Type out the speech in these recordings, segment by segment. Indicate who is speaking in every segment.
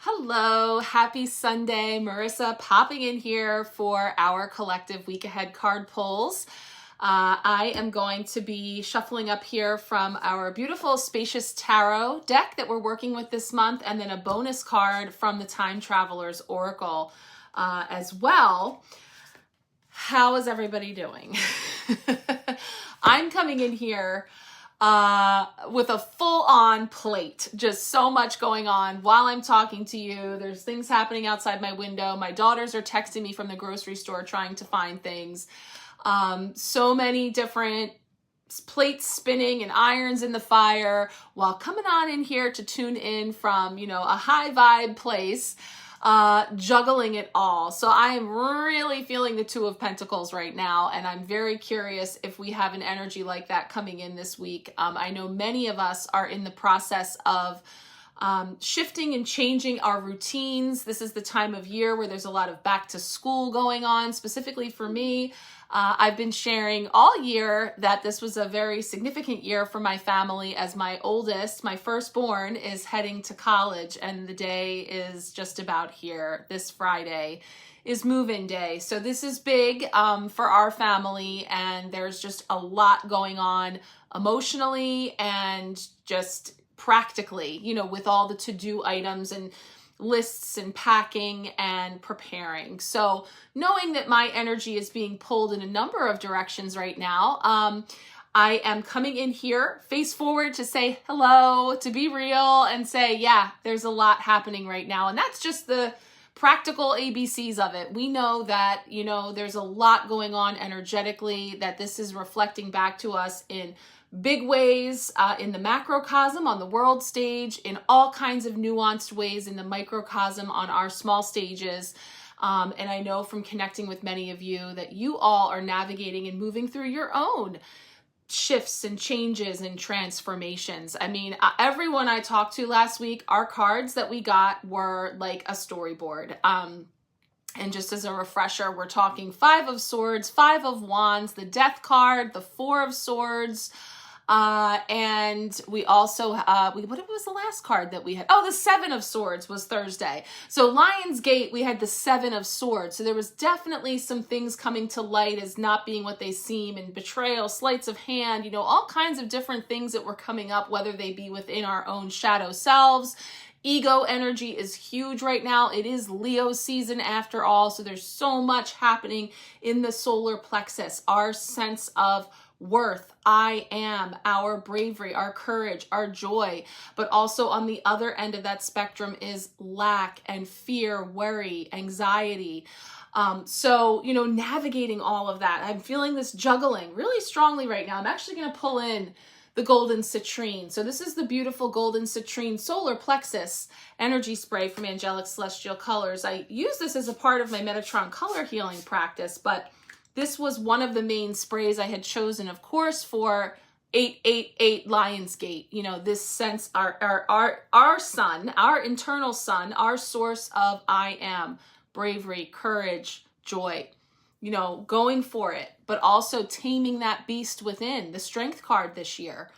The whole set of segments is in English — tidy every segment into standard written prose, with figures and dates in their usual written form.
Speaker 1: Hello, happy Sunday. Marissa popping in here for our collective week ahead card pulls. I am going to be shuffling up here from our beautiful Spacious tarot deck that we're working with this month, and then a bonus card from the Time Traveler's Oracle as well. How is everybody doing? I'm coming in here with a full-on plate, just so much going on while I'm talking to you. There's things happening outside my window. My daughters are texting me from the grocery store trying to find things. So many different plates spinning and irons in the fire while coming on in here to tune in from, a high vibe place, juggling it all. So I am really feeling the Two of Pentacles right now, and I'm very curious if we have an energy like that coming in this week. I know many of us are in the process of shifting and changing our routines. This is the time of year where there's a lot of back to school going on. Specifically for me, I've been sharing all year that this was a very significant year for my family, as my oldest, my firstborn, is heading to college, and the day is just about here. This Friday is move-in day. So this is big for our family, and there's just a lot going on emotionally and just practically, with all the to-do items and lists and packing and preparing. So knowing that my energy is being pulled in a number of directions right now, I am coming in here face forward to say hello, to be real, and say, yeah, there's a lot happening right now. And that's just the practical ABCs of it. We know that, there's a lot going on energetically, that this is reflecting back to us in big ways in the macrocosm on the world stage, in all kinds of nuanced ways in the microcosm on our small stages. And I know from connecting with many of you that you all are navigating and moving through your own shifts and changes and transformations. I mean, everyone I talked to last week, our cards that we got were like a storyboard. And just as a refresher, we're talking Five of Swords, Five of Wands, the Death card, the Four of Swords, and we also, what was the last card that we had? Oh, the Seven of Swords was Thursday. So Lion's Gate, we had the Seven of Swords. So there was definitely some things coming to light as not being what they seem, and betrayal, sleights of hand, all kinds of different things that were coming up, whether they be within our own shadow selves. Ego energy is huge right now. It is Leo season after all. So there's so much happening in the solar plexus, our sense of worth, I am, our bravery, our courage, our joy. But also on the other end of that spectrum is lack and fear, worry, anxiety. So, navigating all of that. I'm feeling this juggling really strongly right now. I'm actually going to pull in the 𝓘𝓷𝓽𝓮 𝓣𝓪𝓽. So this is the beautiful 𝓘𝓷𝓽 𝓣𝓪𝓽 solar plexus energy spray from Angelic Celestial Colors. I use this as a part of my Metatron color healing practice, but this was one of the main sprays I had chosen, of course, for 888 Lionsgate. This sense, our sun, our internal sun, our source of I am, bravery, courage, joy, going for it, but also taming that beast within. The Strength card this year,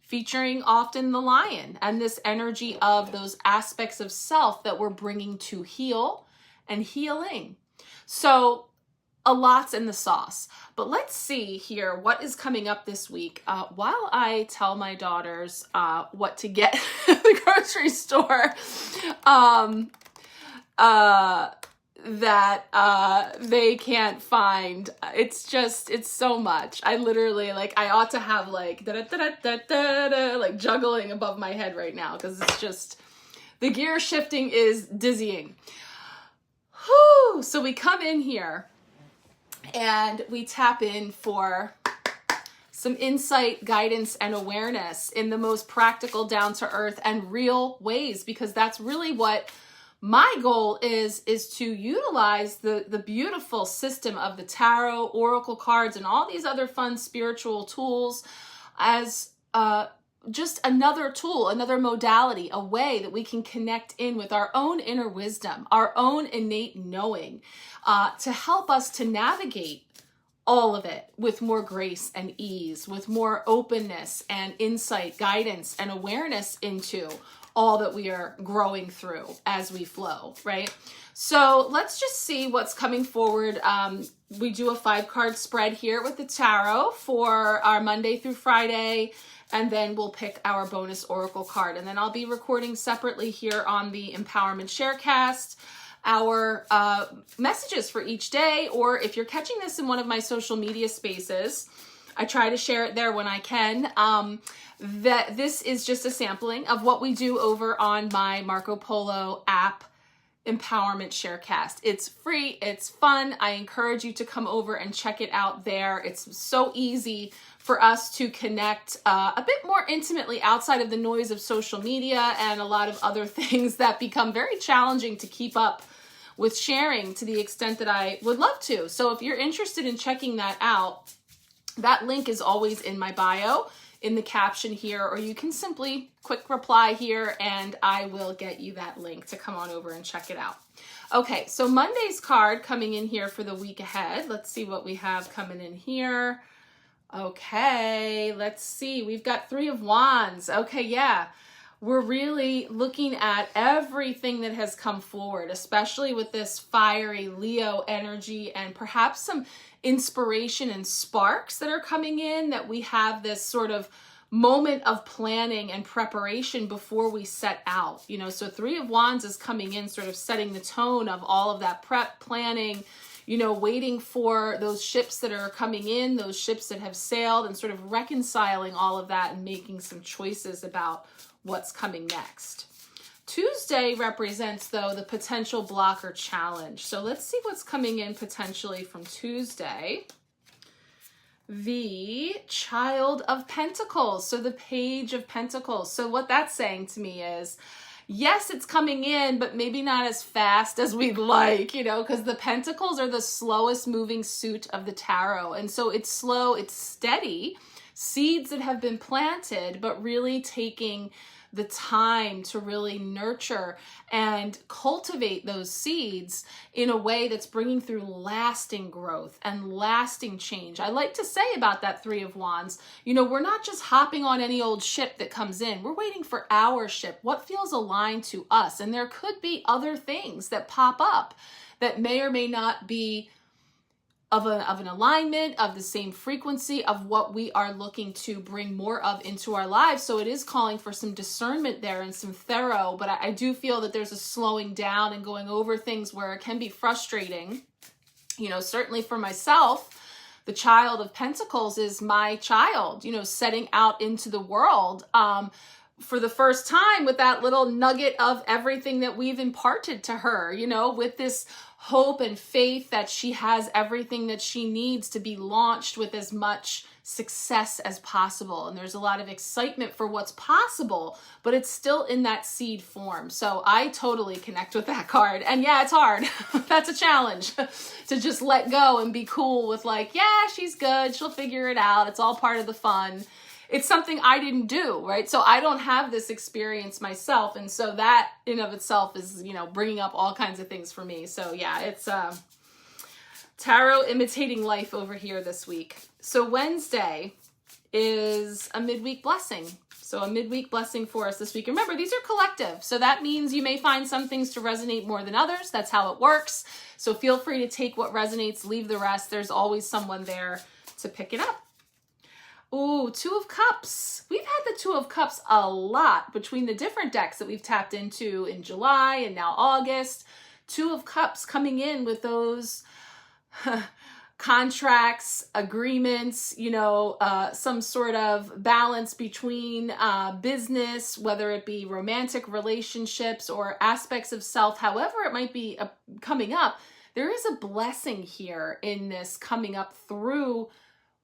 Speaker 1: featuring often the lion and this energy of those aspects of self that we're bringing to heal and healing. So a lot's in the sauce, but let's see here what is coming up this week. While I tell my daughters what to get at the grocery store, that they can't find. It's so much. I literally, I ought to have juggling above my head right now, because it's just, the gear shifting is dizzying. Whew. So we come in here and we tap in for some insight, guidance, and awareness in the most practical, down-to-earth, and real ways, because that's really what my goal is to utilize the beautiful system of the tarot, oracle cards, and all these other fun spiritual tools as just another tool, another modality, a way that we can connect in with our own inner wisdom, our own innate knowing, to help us to navigate all of it with more grace and ease, with more openness and insight, guidance, and awareness into all that we are growing through as we flow, right? So let's just see what's coming forward. We do a 5-card spread here with the tarot for our Monday through Friday, and then we'll pick our bonus oracle card. And then I'll be recording separately here on the Empowerment Sharecast our messages for each day, or if you're catching this in one of my social media spaces, I try to share it there when I can. That this is just a sampling of what we do over on my Marco Polo app, Empowerment Sharecast. It's free, it's fun. I encourage you to come over and check it out there. It's so easy for us to connect a bit more intimately outside of the noise of social media and a lot of other things that become very challenging to keep up with sharing to the extent that I would love to. So if you're interested in checking that out, that link is always in my bio, in the caption here, or you can simply quick reply here and I will get you that link to come on over and check it out. Okay, so Monday's card coming in here for the week ahead. Let's see what we have coming in here. Okay, let's see. We've got 3 of Wands. Okay, yeah. We're really looking at everything that has come forward, especially with this fiery Leo energy and perhaps some inspiration and sparks that are coming in, that we have this sort of moment of planning and preparation before we set out. You know, so 3 of Wands is coming in, sort of setting the tone of all of that prep planning, you know, waiting for those ships that are coming in, those ships that have sailed, and sort of reconciling all of that and making some choices about what's coming next. Tuesday represents, though, the potential block or challenge. So let's see what's coming in potentially from Tuesday. The Child of Pentacles, so the Page of Pentacles. So what that's saying to me is, yes, it's coming in, but maybe not as fast as we'd like, you know, because the Pentacles are the slowest moving suit of the tarot. And so it's slow, it's steady, seeds that have been planted, but really taking the time to really nurture and cultivate those seeds in a way that's bringing through lasting growth and lasting change. I like to say about that 3 of Wands, you know, we're not just hopping on any old ship that comes in. We're waiting for our ship, what feels aligned to us. And there could be other things that pop up that may or may not be of an alignment, of the same frequency of what we are looking to bring more of into our lives. So it is calling for some discernment there and some thorough, but I do feel that there's a slowing down and going over things where it can be frustrating. You know, certainly for myself, the Child of Pentacles is my child, you know, setting out into the world for the first time with that little nugget of everything that we've imparted to her, you know, with this hope and faith that she has everything that she needs to be launched with as much success as possible. And there's a lot of excitement for what's possible, but it's still in that seed form. So I totally connect with that card. And yeah, it's hard. That's a challenge to just let go and be cool with like, yeah, she's good. She'll figure it out. It's all part of the fun. It's something I didn't do, right? So I don't have this experience myself. And so that in of itself is, you know, bringing up all kinds of things for me. So yeah, it's tarot imitating life over here this week. So Wednesday is a midweek blessing. So a midweek blessing for us this week. Remember, these are collective. So that means you may find some things to resonate more than others. That's how it works. So feel free to take what resonates, leave the rest. There's always someone there to pick it up. Ooh, 2 of Cups. We've had the 2 of Cups a lot between the different decks that we've tapped into in July and now August. 2 of Cups coming in with those contracts, agreements, you know, some sort of balance between business, whether it be romantic relationships or aspects of self, however it might be coming up. There is a blessing here in this coming up through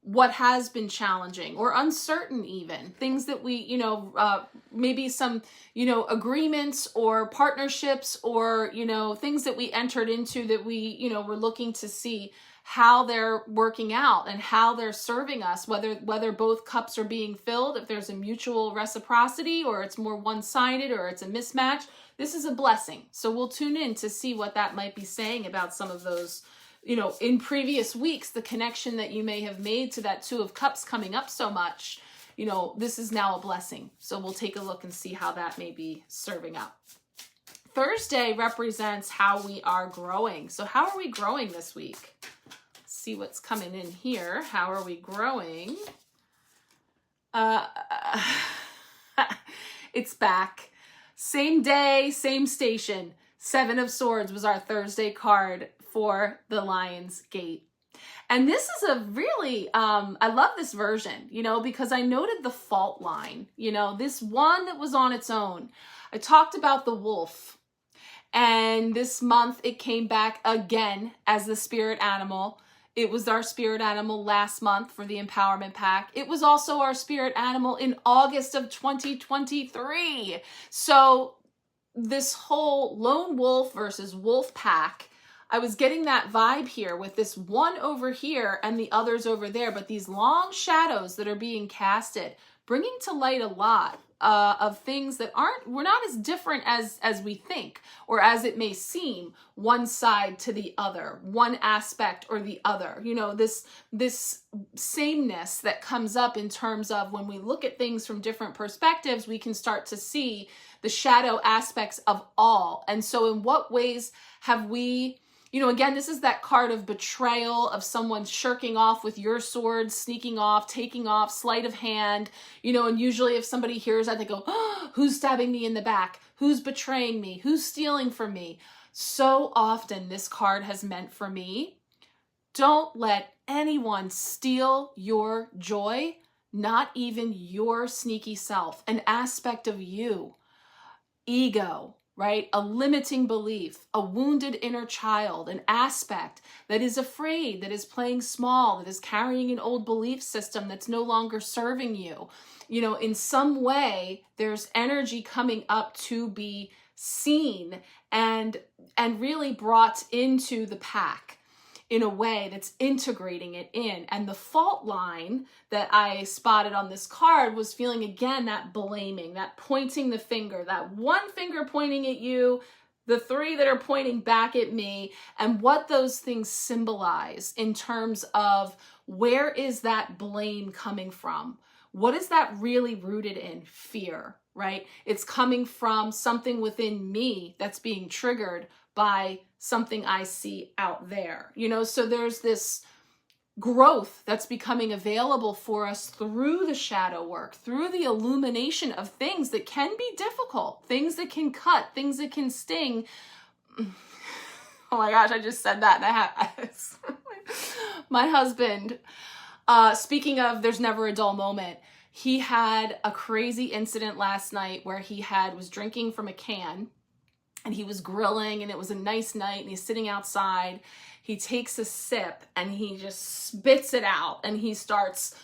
Speaker 1: what has been challenging or uncertain, even things that we, you know, maybe some, you know, agreements or partnerships or, you know, things that we entered into that we, you know, we're looking to see how they're working out and how they're serving us, whether both cups are being filled, if there's a mutual reciprocity or it's more one-sided or it's a mismatch. This is a blessing. So we'll tune in to see what that might be saying about some of those, you know, in previous weeks, the connection that you may have made to that 2 of Cups coming up so much, you know, this is now a blessing. So we'll take a look and see how that may be serving up. Thursday represents how we are growing. So how are we growing this week? Let's see what's coming in here. How are we growing? It's back. Same day, same station. 7 of Swords was our Thursday card for the Lion's Gate. And this is a really, I love this version, you know, because I noted the fault line, you know, this one that was on its own. I talked about the wolf, and this month it came back again as the spirit animal. It was our spirit animal last month for the Empowerment Pack. It was also our spirit animal in August of 2023. So this whole lone wolf versus wolf pack, I was getting that vibe here with this one over here and the others over there, but these long shadows that are being casted, bringing to light a lot of things that we're not as different as we think, or as it may seem, one side to the other, one aspect or the other. You know, this sameness that comes up in terms of when we look at things from different perspectives, we can start to see the shadow aspects of all. And so in what ways have we, you know, again, this is that card of betrayal, of someone shirking off with your sword, sneaking off, taking off, sleight of hand, you know, and usually if somebody hears that, they go, oh, who's stabbing me in the back? Who's betraying me? Who's stealing from me? So often this card has meant for me, don't let anyone steal your joy, not even your sneaky self, an aspect of you, ego, right? A limiting belief, a wounded inner child, an aspect that is afraid, that is playing small, that is carrying an old belief system that's no longer serving you. You know, in some way, there's energy coming up to be seen and really brought into the pack in a way that's integrating it in. And the fault line that I spotted on this card was feeling, again, that blaming, that pointing the finger, that one finger pointing at you, the 3 that are pointing back at me, and what those things symbolize in terms of where is that blame coming from? What is that really rooted in? Fear, right? It's coming from something within me that's being triggered by something I see out there, you know? So there's this growth that's becoming available for us through the shadow work, through the illumination of things that can be difficult, things that can cut, things that can sting. Oh my gosh, I just said that, and I have my husband, speaking of there's never a dull moment, he had a crazy incident last night where he was drinking from a can, and he was grilling, and it was a nice night, and he's sitting outside. He takes a sip and he just spits it out, and he starts,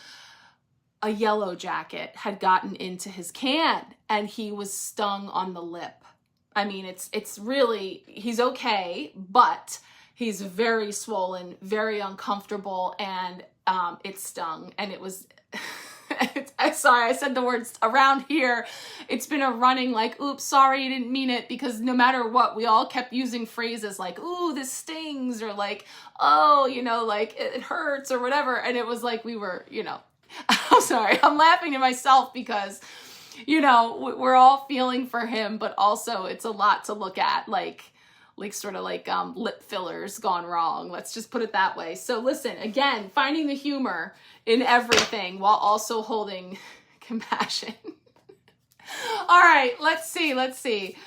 Speaker 1: a yellow jacket had gotten into his can and he was stung on the lip. I mean, it's really, he's okay, but he's very swollen, very uncomfortable, and it stung, and it was, sorry, I said the words around here. It's been a running like, oops, sorry, I didn't mean it, because no matter what, we all kept using phrases like, ooh, this stings, or like, oh, you know, like it hurts or whatever. And it was like, we were, you know, I'm sorry, I'm laughing to myself because, you know, we're all feeling for him, but also it's a lot to look at, like sort of like lip fillers gone wrong. Let's just put it that way. So listen, again, finding the humor in everything while also holding compassion. All right, let's see.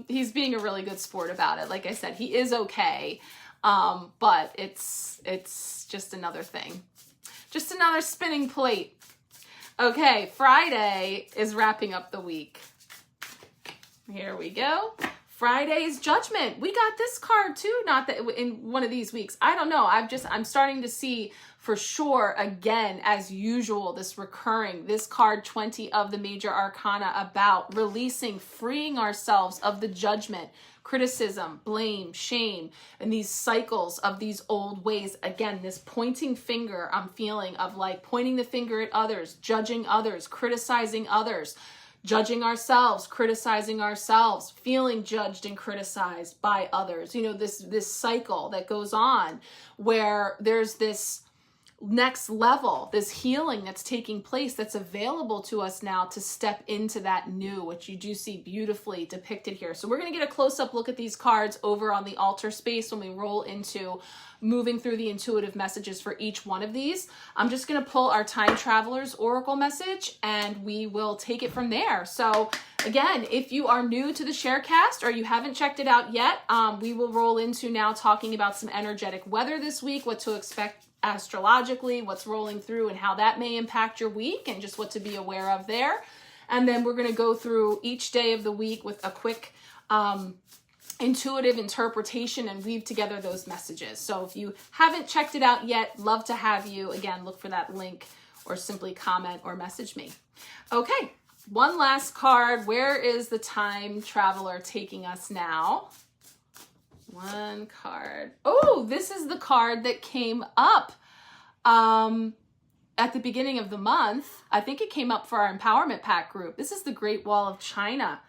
Speaker 1: He's being a really good sport about it. Like I said, he is okay. But it's just another thing. Just another spinning plate. Okay, Friday is wrapping up the week. Here we go. Friday's Judgment. We got this card too, not that in one of these weeks. I don't know. I'm starting to see for sure, again, as usual, this card 20 of the Major Arcana about releasing, freeing ourselves of the judgment, criticism, blame, shame, and these cycles of these old ways. Again, this pointing finger I'm feeling of like pointing the finger at others, judging others, criticizing others, judging ourselves, criticizing ourselves, feeling judged and criticized by others. You know, this cycle that goes on where there's this next level, this healing that's taking place, that's available to us now to step into that new, which you do see beautifully depicted here. So we're going to get a close-up look at these cards over on the altar space when we roll into moving through the intuitive messages for each one of these. I'm just going to pull our Time Traveler's Oracle message and we will take it from there. So again, if you are new to the Sharecast or you haven't checked it out yet, we will roll into now talking about some energetic weather this week, what to expect astrologically, what's rolling through and how that may impact your week and just what to be aware of there. And then we're going to go through each day of the week with a quick intuitive interpretation and weave together those messages. So if you haven't checked it out yet, love to have you. Again, look for that link or simply comment or message me. Okay, one last card. Where is the Time Traveler taking us now? One card. Oh, this is the card that came up at the beginning of the month. I think it came up for our Empowerment Pack group. This is the Great Wall of China.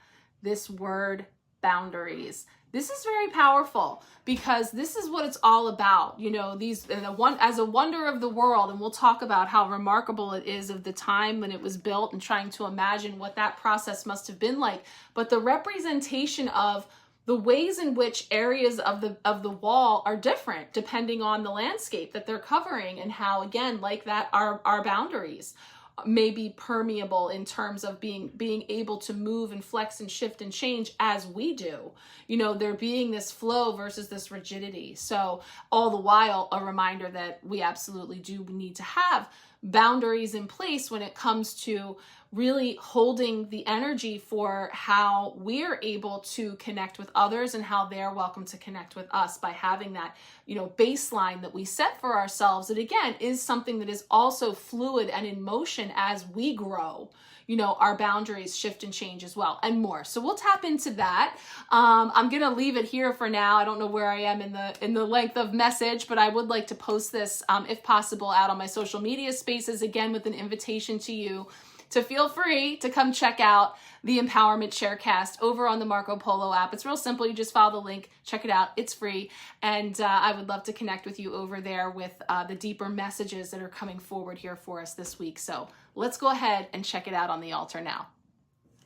Speaker 1: This word, boundaries. This is very powerful because this is what it's all about. You know, these as a wonder of the world, and we'll talk about how remarkable it is of the time when it was built and trying to imagine what that process must have been like. But the representation of the ways in which areas of the wall are different depending on the landscape that they're covering, and how, again, like that, our boundaries may be permeable in terms of being able to move and flex and shift and change as we do. You know, there being this flow versus this rigidity. So all the while, a reminder that we absolutely do need to have boundaries in place when it comes to really holding the energy for how we're able to connect with others and how they're welcome to connect with us by having that, you know, baseline that we set for ourselves. That again is something that is also fluid and in motion as we grow. You know, our boundaries shift and change as well, and more. So we'll tap into that. I'm going to leave it here for now. I don't know where I am in the length of message, but I would like to post this, if possible, out on my social media spaces, again, with an invitation to you to feel free to come check out the Empowerment Sharecast over on the Marco Polo app. It's real simple. You just follow the link, check it out. It's free. And I would love to connect with you over there with the deeper messages that are coming forward here for us this week. So let's go ahead and check it out on the altar now.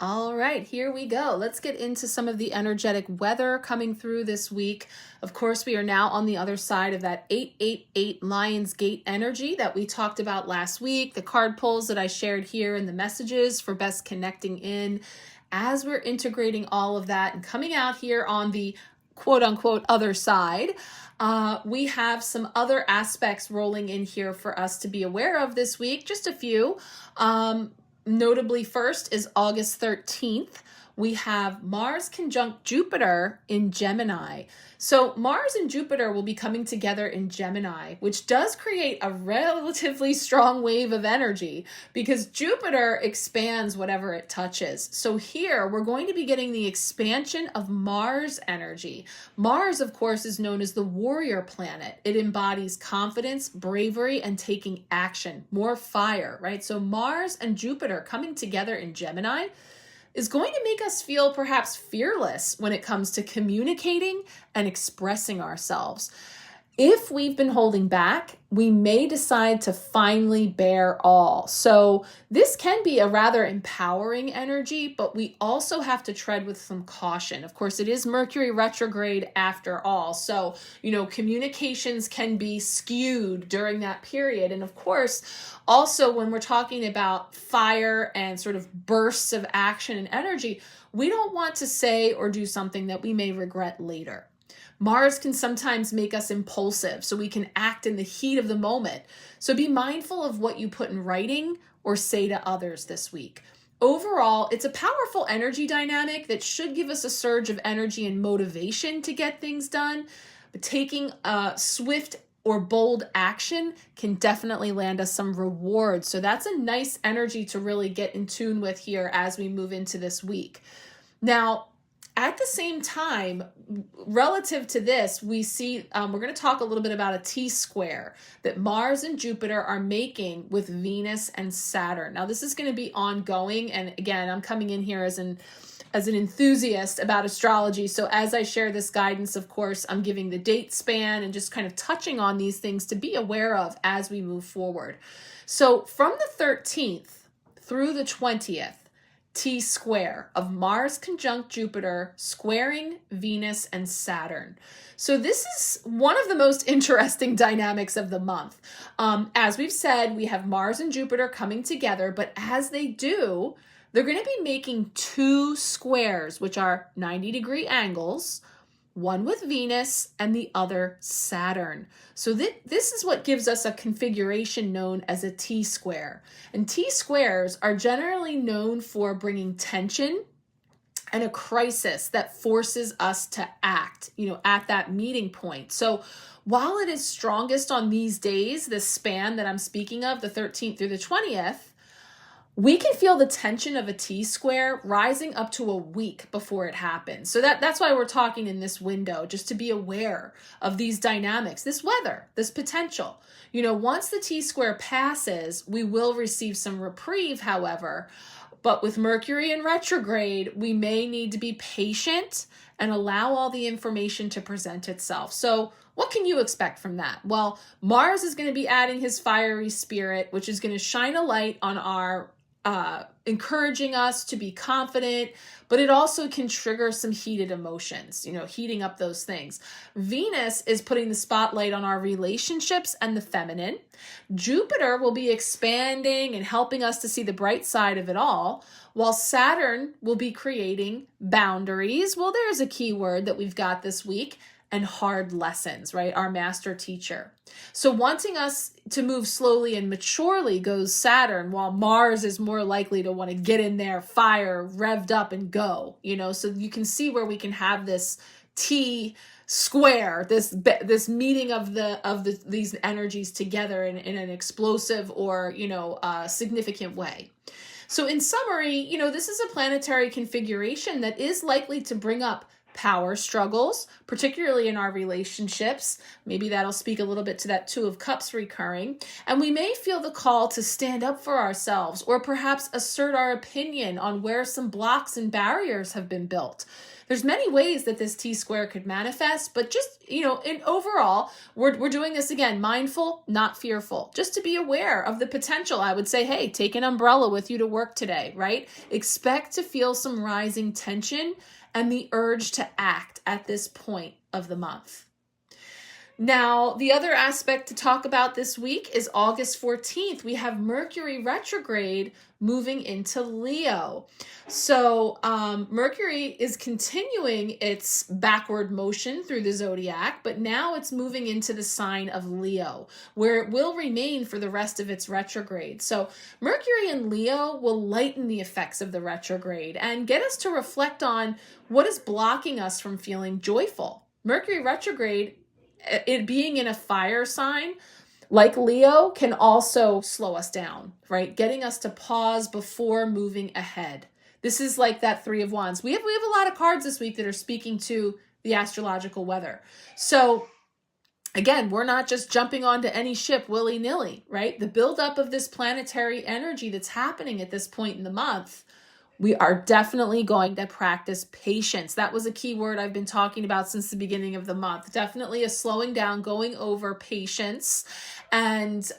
Speaker 1: All right, here we go. Let's get into some of the energetic weather coming through this week. Of course, we are now on the other side of that 888 Lion's Gate energy that we talked about last week, the card pulls that I shared here and the messages for best connecting in. As we're integrating all of that and coming out here on the quote unquote other side, we have some other aspects rolling in here for us to be aware of this week, just a few. Notably, first is August 13th. We have Mars conjunct Jupiter in Gemini. So Mars and Jupiter will be coming together in Gemini, which does create a relatively strong wave of energy because Jupiter expands whatever it touches. So here we're going to be getting the expansion of Mars energy. Mars, of course, is known as the warrior planet. It embodies confidence, bravery, and taking action, more fire, right? So Mars and Jupiter coming together in Gemini is going to make us feel perhaps fearless when it comes to communicating and expressing ourselves. If we've been holding back, we may decide to finally bear all. So this can be a rather empowering energy, but we also have to tread with some caution. Of course, it is Mercury retrograde after all. So, you know, communications can be skewed during that period. And of course, also when we're talking about fire and sort of bursts of action and energy, we don't want to say or do something that we may regret later. Mars can sometimes make us impulsive, so we can act in the heat of the moment. So be mindful of what you put in writing or say to others this week. Overall, it's a powerful energy dynamic that should give us a surge of energy and motivation to get things done. But taking a swift or bold action can definitely land us some rewards. So that's a nice energy to really get in tune with here as we move into this week. Now, At the same time, relative to this, we see, we're going to talk a little bit about a T-square that Mars and Jupiter are making with Venus and Saturn. Now, this is going to be ongoing. And again, I'm coming in here as an enthusiast about astrology. So as I share this guidance, of course, I'm giving the date span and just kind of touching on these things to be aware of as we move forward. So from the 13th through the 20th, T-square of Mars conjunct Jupiter squaring Venus and Saturn. So this is one of the most interesting dynamics of the month. As we've said, we have Mars and Jupiter coming together, but as they do, they're going to be making two squares, which are 90-degree angles, one with Venus and the other Saturn. So this is what gives us a configuration known as a T-square. And T-squares are generally known for bringing tension and a crisis that forces us to act, at that meeting point. So while it is strongest on these days, this span that I'm speaking of, the 13th through the 20th, we can feel the tension of a T-square rising up to a week before it happens. So that's why we're talking in this window, just to be aware of these dynamics, this weather, this potential. Once the T-square passes, we will receive some reprieve, however. But with Mercury in retrograde, we may need to be patient and allow all the information to present itself. So what can you expect from that? Well, Mars is going to be adding his fiery spirit, which is going to shine a light on our encouraging us to be confident, but it also can trigger some heated emotions, heating up those things. Venus is putting the spotlight on our relationships and the feminine. Jupiter will be expanding and helping us to see the bright side of it all, while Saturn will be creating boundaries. Well, there's a key word that we've got this week. And hard lessons, right? Our master teacher. So wanting us to move slowly and maturely goes Saturn, while Mars is more likely to want to get in there, fire, revved up and go, so you can see where we can have this T square, this meeting of these energies together in an explosive or, significant way. So in summary, this is a planetary configuration that is likely to bring up power struggles, particularly in our relationships. Maybe that'll speak a little bit to that Two of Cups recurring. And we may feel the call to stand up for ourselves or perhaps assert our opinion on where some blocks and barriers have been built. There's many ways that this T-square could manifest, but just, in overall, we're doing this again, mindful, not fearful, just to be aware of the potential. I would say, hey, take an umbrella with you to work today, right? Expect to feel some rising tension and the urge to act at this point of the month. Now, the other aspect to talk about this week is August 14th. We have Mercury retrograde moving into Leo. So Mercury is continuing its backward motion through the zodiac, but now it's moving into the sign of Leo, where it will remain for the rest of its retrograde. So Mercury in Leo will lighten the effects of the retrograde and get us to reflect on what is blocking us from feeling joyful. Mercury retrograde, it being in a fire sign like Leo, can also slow us down, right? Getting us to pause before moving ahead. This is like that Three of Wands. We have a lot of cards this week that are speaking to the astrological weather. So again, we're not just jumping onto any ship willy-nilly, right? The buildup of this planetary energy that's happening at this point in the month, we are definitely going to practice patience. That was a key word I've been talking about since the beginning of the month. Definitely a slowing down, going over patience and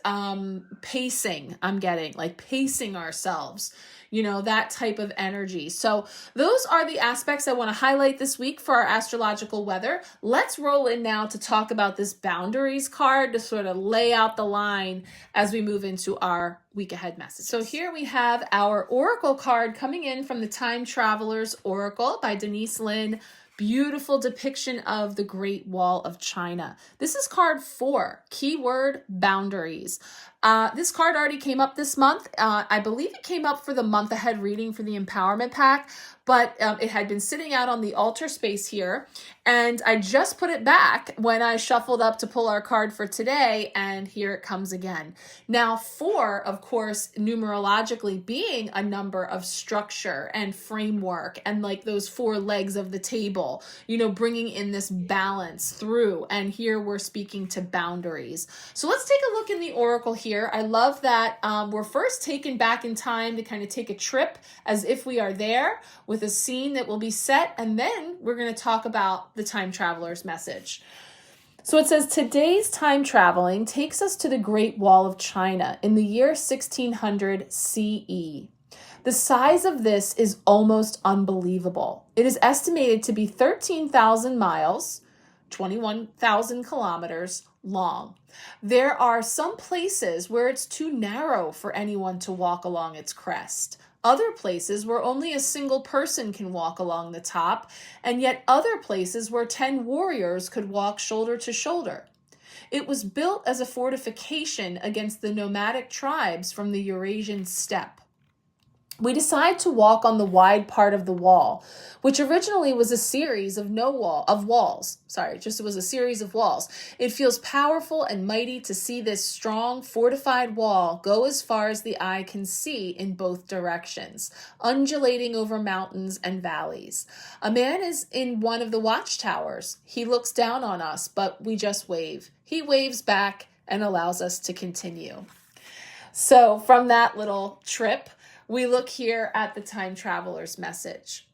Speaker 1: pacing. I'm getting like pacing ourselves, that type of energy. So those are the aspects I want to highlight this week for our astrological weather. Let's roll in now to talk about this boundaries card to sort of lay out the line as we move into our week ahead message. So here we have our oracle card coming in from the Time Traveler's Oracle by Denise Linn. Beautiful depiction of the Great Wall of China. This is card 4, keyword boundaries. This card already came up this month. I believe it came up for the month ahead reading for the Empowerment Pack, but it had been sitting out on the altar space here, and I just put it back when I shuffled up to pull our card for today, and here it comes again. Now, 4, of course, numerologically being a number of structure and framework and like those 4 legs of the table, you know, bringing in this balance through, and here we're speaking to boundaries. So let's take a look in the oracle here. I love that we're first taken back in time to kind of take a trip as if we are there with a scene that will be set, and then we're going to talk about the time traveler's message. So it says, today's time traveling takes us to the Great Wall of China in the year 1600 CE. The size of this is almost unbelievable. It is estimated to be 13,000 miles, 21,000 kilometers long. There are some places where it's too narrow for anyone to walk along its crest. Other places where only a single person can walk along the top, and yet other places where 10 warriors could walk shoulder to shoulder. It was built as a fortification against the nomadic tribes from the Eurasian steppe. We decide to walk on the wide part of the wall, which originally was a series of walls. It was a series of walls. It feels powerful and mighty to see this strong, fortified wall go as far as the eye can see in both directions, undulating over mountains and valleys. A man is in one of the watchtowers. He looks down on us, but we just wave. He waves back and allows us to continue. So from that little trip, we look here at the time traveler's message.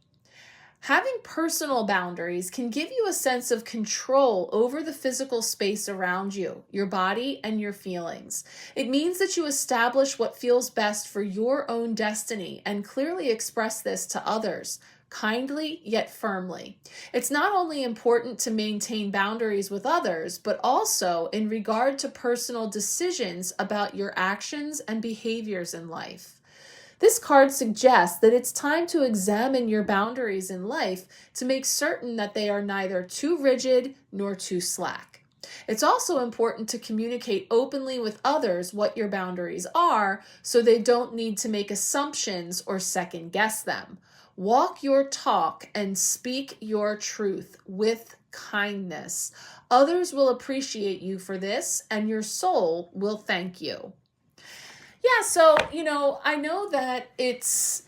Speaker 1: Having personal boundaries can give you a sense of control over the physical space around you, your body and your feelings. It means that you establish what feels best for your own destiny and clearly express this to others, kindly yet firmly. It's not only important to maintain boundaries with others, but also in regard to personal decisions about your actions and behaviors in life. This card suggests that it's time to examine your boundaries in life to make certain that they are neither too rigid nor too slack. It's also important to communicate openly with others what your boundaries are so they don't need to make assumptions or second guess them. Walk your talk and speak your truth with kindness. Others will appreciate you for this, and your soul will thank you. Yeah, so, I know that it's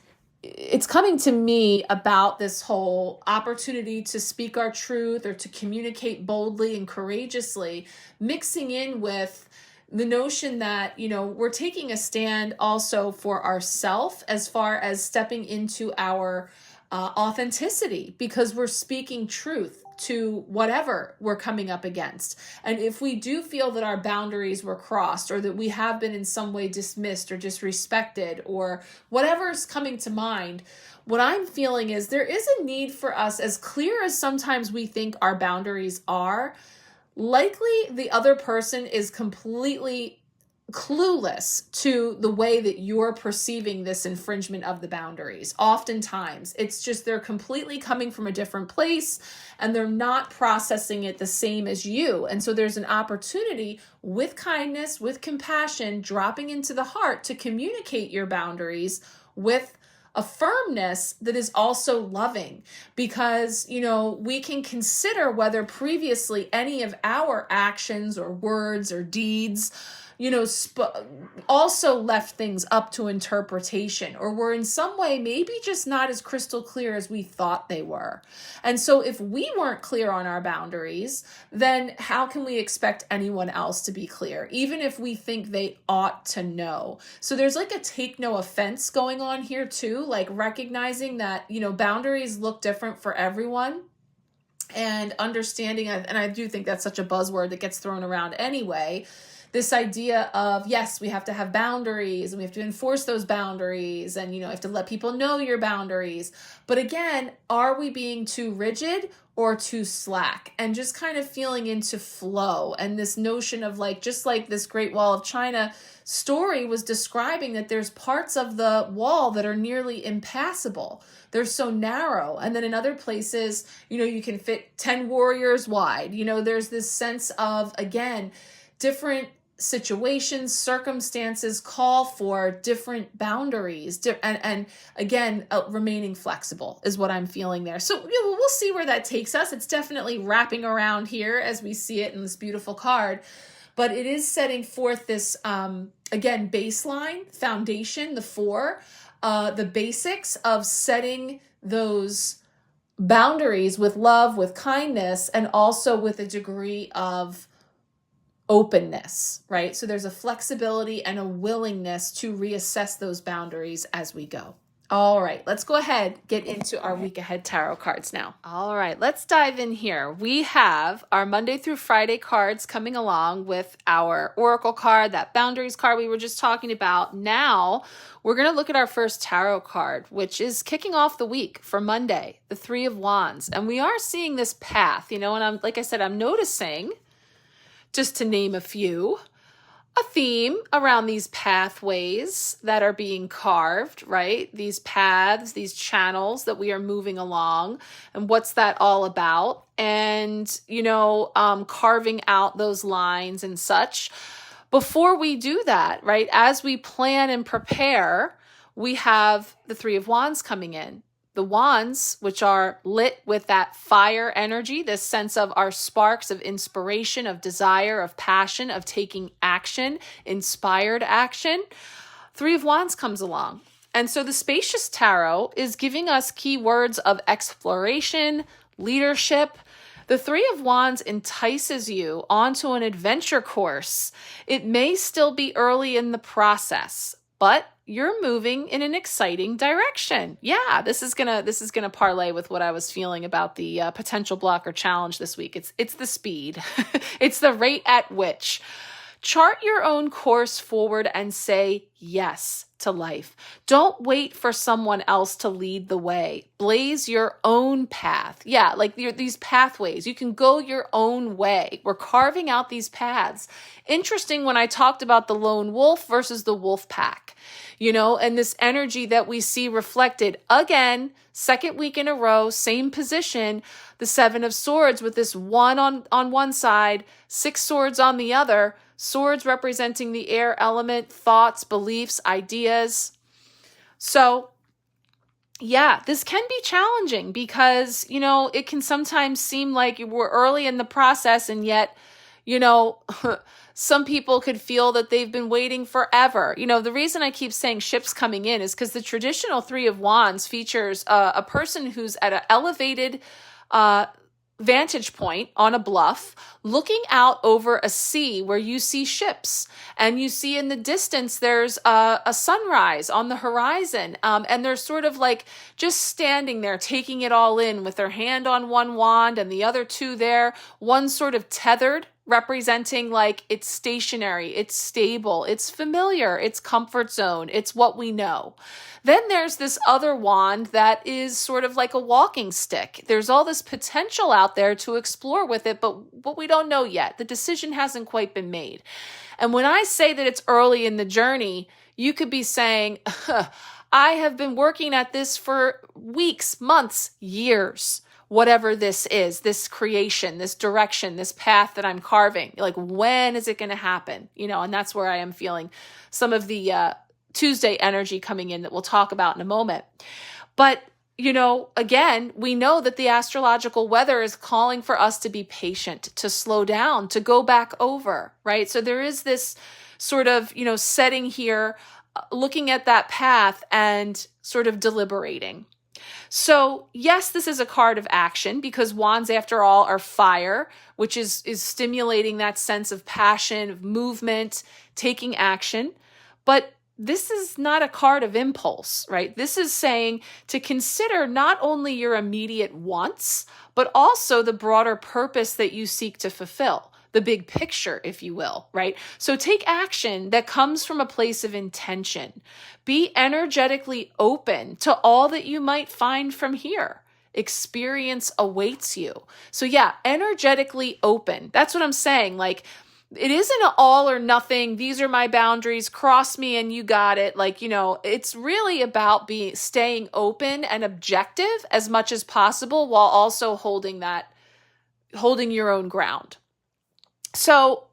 Speaker 1: coming to me about this whole opportunity to speak our truth or to communicate boldly and courageously, mixing in with the notion that, we're taking a stand also for ourselves as far as stepping into our authenticity, because we're speaking truth to whatever we're coming up against. And if we do feel that our boundaries were crossed, or that we have been in some way dismissed or disrespected, or whatever's coming to mind, what I'm feeling is there is a need for us, as clear as sometimes we think our boundaries are, likely the other person is completely clueless to the way that you're perceiving this infringement of the boundaries. Oftentimes, it's just they're completely coming from a different place and they're not processing it the same as you. And so there's an opportunity with kindness, with compassion, dropping into the heart to communicate your boundaries with a firmness that is also loving, because, we can consider whether previously any of our actions or words or deeds also left things up to interpretation, or were in some way maybe just not as crystal clear as we thought they were. And so if we weren't clear on our boundaries, then how can we expect anyone else to be clear, even if we think they ought to know? So there's like a take no offense going on here too, like recognizing that, boundaries look different for everyone. And understanding, and I do think that's such a buzzword that gets thrown around anyway, this idea of, yes, we have to have boundaries and we have to enforce those boundaries, and, you have to let people know your boundaries. But again, are we being too rigid or too slack? And just kind of feeling into flow, and this notion of just like this Great Wall of China story was describing, that there's parts of the wall that are nearly impassable. They're so narrow. And then in other places, you can fit 10 warriors wide. There's this sense of, again, different situations, circumstances call for different boundaries, and again, remaining flexible is what I'm feeling there. So we'll see where that takes us. It's definitely wrapping around here as we see it in this beautiful card, but it is setting forth this, again, baseline, foundation, the 4, the basics of setting those boundaries with love, with kindness, and also with a degree of openness, right? So there's a flexibility and a willingness to reassess those boundaries as we go. All right, let's go ahead, get into our week ahead tarot cards now. All right, let's dive in here. We have our Monday through Friday cards coming along with our oracle card, that boundaries card we were just talking about. Now we're going to look at our first tarot card, which is kicking off the week for Monday, the 3 of Wands. And we are seeing this path, and I'm, like I said, I'm noticing, just to name a few, a theme around these pathways that are being carved, right? These paths, these channels that we are moving along, and what's that all about? And, carving out those lines and such. Before we do that, right, as we plan and prepare, we have the 3 of Wands coming in. The wands, which are lit with that fire energy, this sense of our sparks of inspiration, of desire, of passion, of taking action, inspired action. 3 of Wands comes along. And so the Spacious Tarot is giving us keywords of exploration, leadership. The 3 of Wands entices you onto an adventure course. It may still be early in the process, but you're moving in an exciting direction. Yeah, this is gonna parlay with what I was feeling about the potential block or challenge this week. It's the speed. It's the rate at which. Chart your own course forward and say yes to life. Don't wait for someone else to lead the way. Blaze your own path. Yeah, like these pathways. You can go your own way. We're carving out these paths. Interesting when I talked about the lone wolf versus the wolf pack, and this energy that we see reflected again, second week in a row, same position, the 7 of Swords with this 1 on one side, 6 swords on the other. Swords representing the air element, thoughts, beliefs, ideas. So, yeah, this can be challenging because, it can sometimes seem like we're early in the process, and yet, some people could feel that they've been waiting forever. The reason I keep saying ships coming in is because the traditional 3 of Wands features a person who's at an elevated vantage point on a bluff, looking out over a sea where you see ships, and you see in the distance there's a sunrise on the horizon, and they're sort of like just standing there taking it all in with their hand on one wand and the other 2 there, one sort of tethered, representing like it's stationary, it's stable, it's familiar, it's comfort zone, it's what we know. Then there's this other wand that is sort of like a walking stick. There's all this potential out there to explore with it, but we don't know yet. The decision hasn't quite been made. And when I say that it's early in the journey, you could be saying, I have been working at this for weeks, months, years. Whatever this is, this creation, this direction, this path that I'm carving, like when is it going to happen? And that's where I am feeling some of the Tuesday energy coming in that we'll talk about in a moment. But, again, we know that the astrological weather is calling for us to be patient, to slow down, to go back over, right? So there is this sort of, setting here, looking at that path and sort of deliberating. So yes, this is a card of action because wands, after all, are fire, which is stimulating that sense of passion, of movement, taking action. But this is not a card of impulse, right? This is saying to consider not only your immediate wants, but also the broader purpose that you seek to fulfill. The big picture, if you will, right? So take action that comes from a place of intention. Be energetically open to all that you might find from here. Experience awaits you. So yeah, energetically open. That's what I'm saying. Like, it isn't an all or nothing. These are my boundaries. Cross me and you got it. Like, it's really about staying open and objective as much as possible while also holding your own ground. So,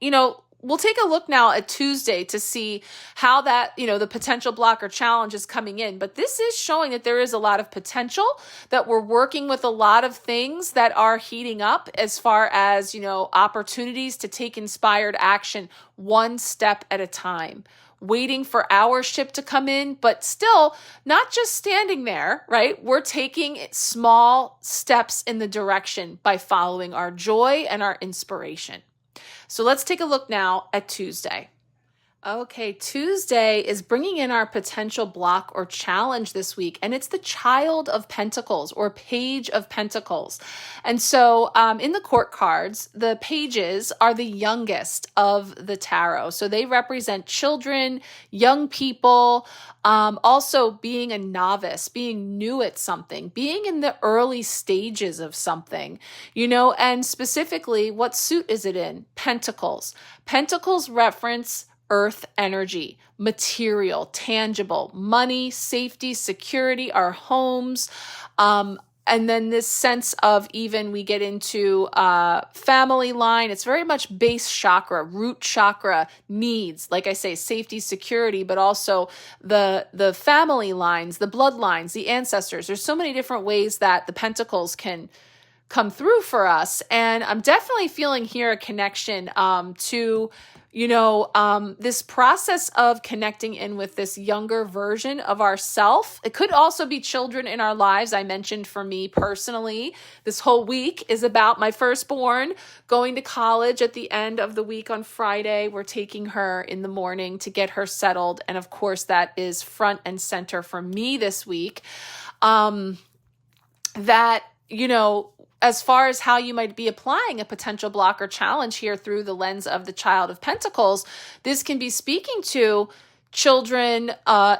Speaker 1: we'll take a look now at Tuesday to see how that, the potential block or challenge is coming in. But this is showing that there is a lot of potential, that we're working with a lot of things that are heating up as far as, opportunities to take inspired action one step at a time, waiting for our ship to come in, but still not just standing there, right? We're taking small steps in the direction by following our joy and our inspiration. So let's take a look now at Tuesday. Okay, Tuesday is bringing in our potential block or challenge this week, and it's the Child of Pentacles or Page of Pentacles. And so in the court cards, the pages are the youngest of the tarot. So they represent children, young people, also being a novice, being new at something, being in the early stages of something, and specifically, what suit is it in? Pentacles. Pentacles reference earth energy, material, tangible, money, safety, security, our homes. And then this sense of even we get into family line. It's very much base chakra, root chakra needs, like I say, safety, security, but also the family lines, the bloodlines, the ancestors. There's so many different ways that the pentacles can come through for us. And I'm definitely feeling here a connection to this process of connecting in with this younger version of ourself. It could also be children in our lives. I mentioned for me personally, this whole week is about my firstborn going to college at the end of the week on Friday. We're taking her in the morning to get her settled. And of course, that is front and center for me this week. As far as how you might be applying a potential block or challenge here through the lens of the Child of Pentacles, this can be speaking to children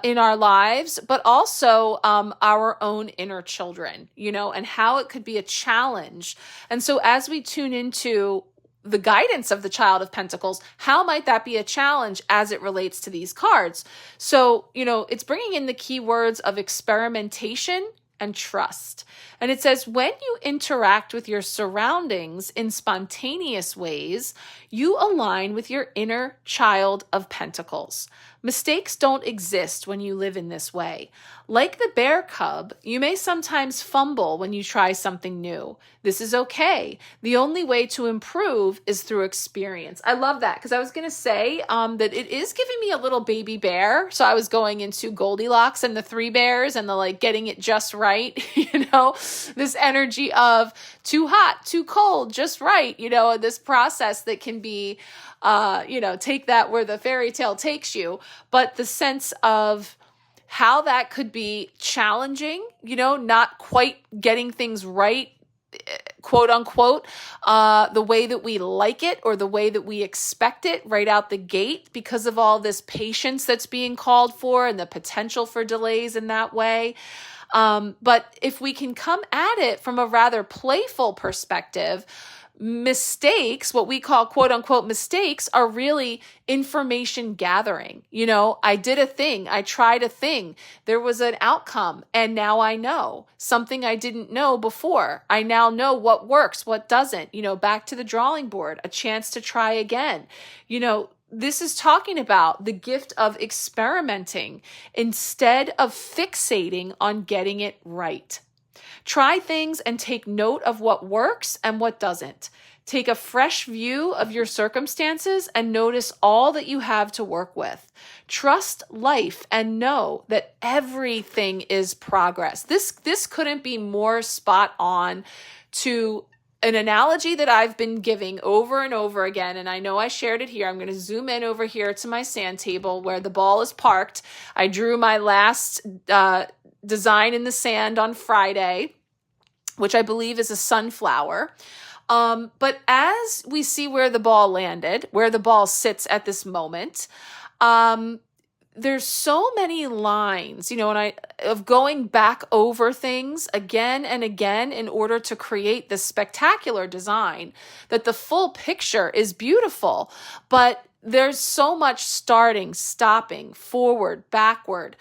Speaker 1: in our lives, but also our own inner children, and how it could be a challenge. And so as we tune into the guidance of the Child of Pentacles, how might that be a challenge as it relates to these cards? So, it's bringing in the keywords of experimentation and trust. And it says, when you interact with your surroundings in spontaneous ways, you align with your inner Child of Pentacles. Mistakes don't exist when you live in this way. Like the bear cub, you may sometimes fumble when you try something new. This is okay. The only way to improve is through experience. I love that, because I was going to say that it is giving me a little baby bear. So I was going into Goldilocks and the Three Bears and the getting it just right, this energy of too hot, too cold, just right, this process that can be, take that where the fairy tale takes you, but the sense of how that could be challenging, not quite getting things right, quote unquote, the way that we like it or the way that we expect it right out the gate because of all this patience that's being called for and the potential for delays in that way. But if we can come at it from a rather playful perspective, mistakes, what we call quote unquote mistakes, are really information gathering. I did a thing, I tried a thing, there was an outcome, and now I know something I didn't know before. I now know what works, what doesn't, back to the drawing board, a chance to try again. This is talking about the gift of experimenting instead of fixating on getting it right. Try things and take note of what works and what doesn't. Take a fresh view of your circumstances and notice all that you have to work with. Trust life and know that everything is progress. This couldn't be more spot on to an analogy that I've been giving over and over again, and I know I shared it here. I'm going to zoom in over here to my sand table where the ball is parked. I drew my last design in the sand on Friday, which I believe is a sunflower. But as we see where the ball landed, where the ball sits at this moment, there's so many lines, of going back over things again and again in order to create this spectacular design, that the full picture is beautiful, but there's so much starting, stopping, forward, backward,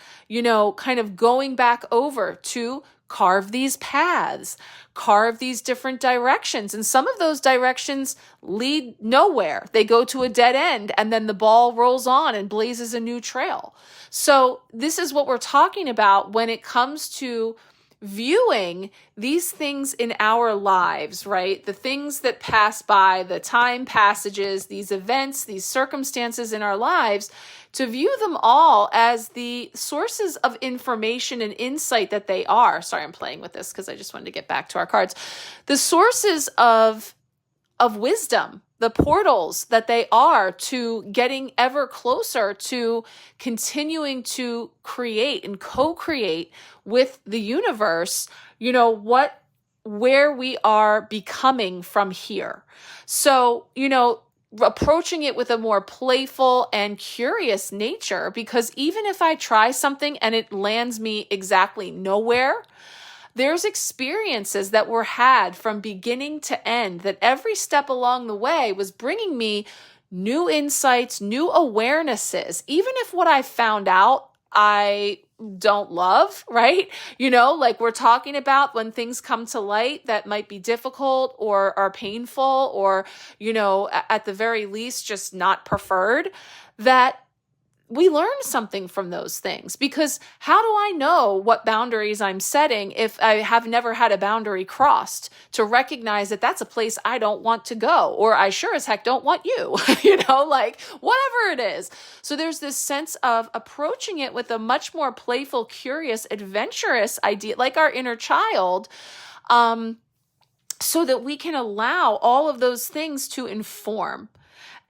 Speaker 1: kind of going back over to carve these paths, carve these different directions. And some of those directions lead nowhere. They go to a dead end, and then the ball rolls on and blazes a new trail. So this is what we're talking about when it comes to viewing these things in our lives, right? The things that pass by, the time passages, these events, these circumstances in our lives, to view them all as the sources of information and insight that they are. Sorry, I'm playing with this because I just wanted to get back to our cards. The sources of wisdom, the portals that they are to getting ever closer to continuing to create and co-create with the universe, where we are becoming from here. So, approaching it with a more playful and curious nature, because even if I try something and it lands me exactly nowhere, there's experiences that were had from beginning to end that every step along the way was bringing me new insights, new awarenesses, even if what I found out I don't love, right? Like we're talking about when things come to light that might be difficult or are painful or, at the very least, just not preferred, that we learn something from those things. Because how do I know what boundaries I'm setting if I have never had a boundary crossed to recognize that that's a place I don't want to go, or I sure as heck don't want you, like whatever it is. So there's this sense of approaching it with a much more playful, curious, adventurous idea, like our inner child, so that we can allow all of those things to inform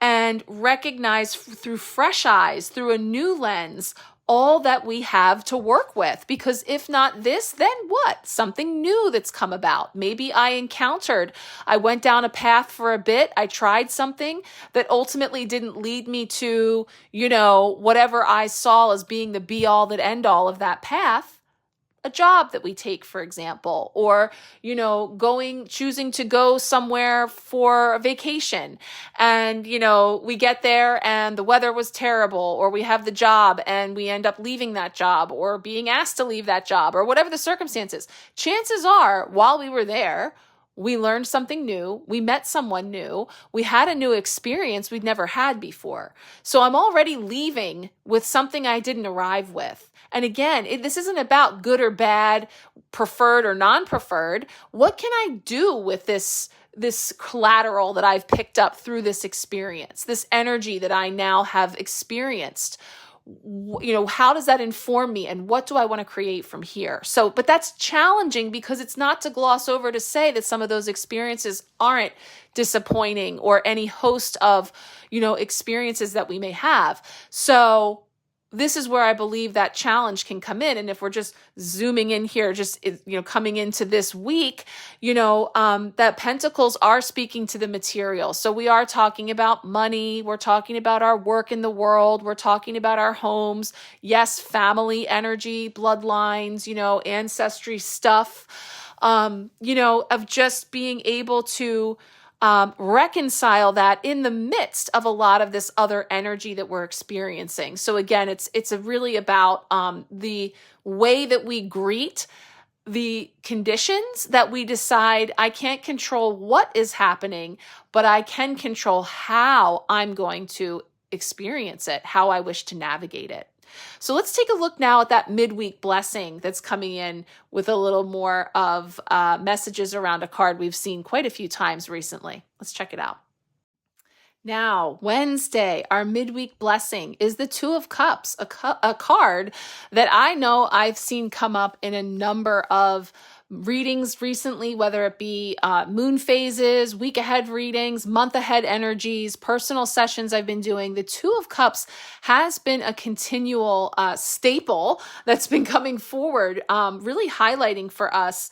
Speaker 1: and recognize through fresh eyes, through a new lens, all that we have to work with. Because if not this, then what? Something new that's come about. Maybe I went down a path for a bit. I tried something that ultimately didn't lead me to, whatever I saw as being the be all that end all of that path. A job that we take, for example, or, choosing to go somewhere for a vacation and, we get there and the weather was terrible, or we have the job and we end up leaving that job or being asked to leave that job or whatever the circumstances. Chances are, while we were there, we learned something new. We met someone new. We had a new experience we'd never had before. So I'm already leaving with something I didn't arrive with. And again, this isn't about good or bad, preferred or non-preferred. What can I do with this collateral that I've picked up through this experience, this energy that I now have experienced? How does that inform me, and what do I want to create from here? So, but that's challenging because it's not to gloss over to say that some of those experiences aren't disappointing or any host of, experiences that we may have. So this is where I believe that challenge can come in. And if we're just zooming in here, coming into this week, that Pentacles are speaking to the material. So we are talking about money. We're talking about our work in the world. We're talking about our homes. Yes, family energy, bloodlines, ancestry stuff, of just being able to reconcile that in the midst of a lot of this other energy that we're experiencing. So again, it's really about the way that we greet the conditions that we decide. I can't control what is happening, but I can control how I'm going to experience it, how I wish to navigate it. So let's take a look now at that midweek blessing that's coming in with a little more of messages around a card we've seen quite a few times recently. Let's check it out. Now, Wednesday, our midweek blessing is the Two of Cups, a card that I know I've seen come up in a number of readings recently, whether it be moon phases, week ahead readings, month ahead energies, personal sessions I've been doing. The Two of Cups has been a continual staple that's been coming forward, really highlighting for us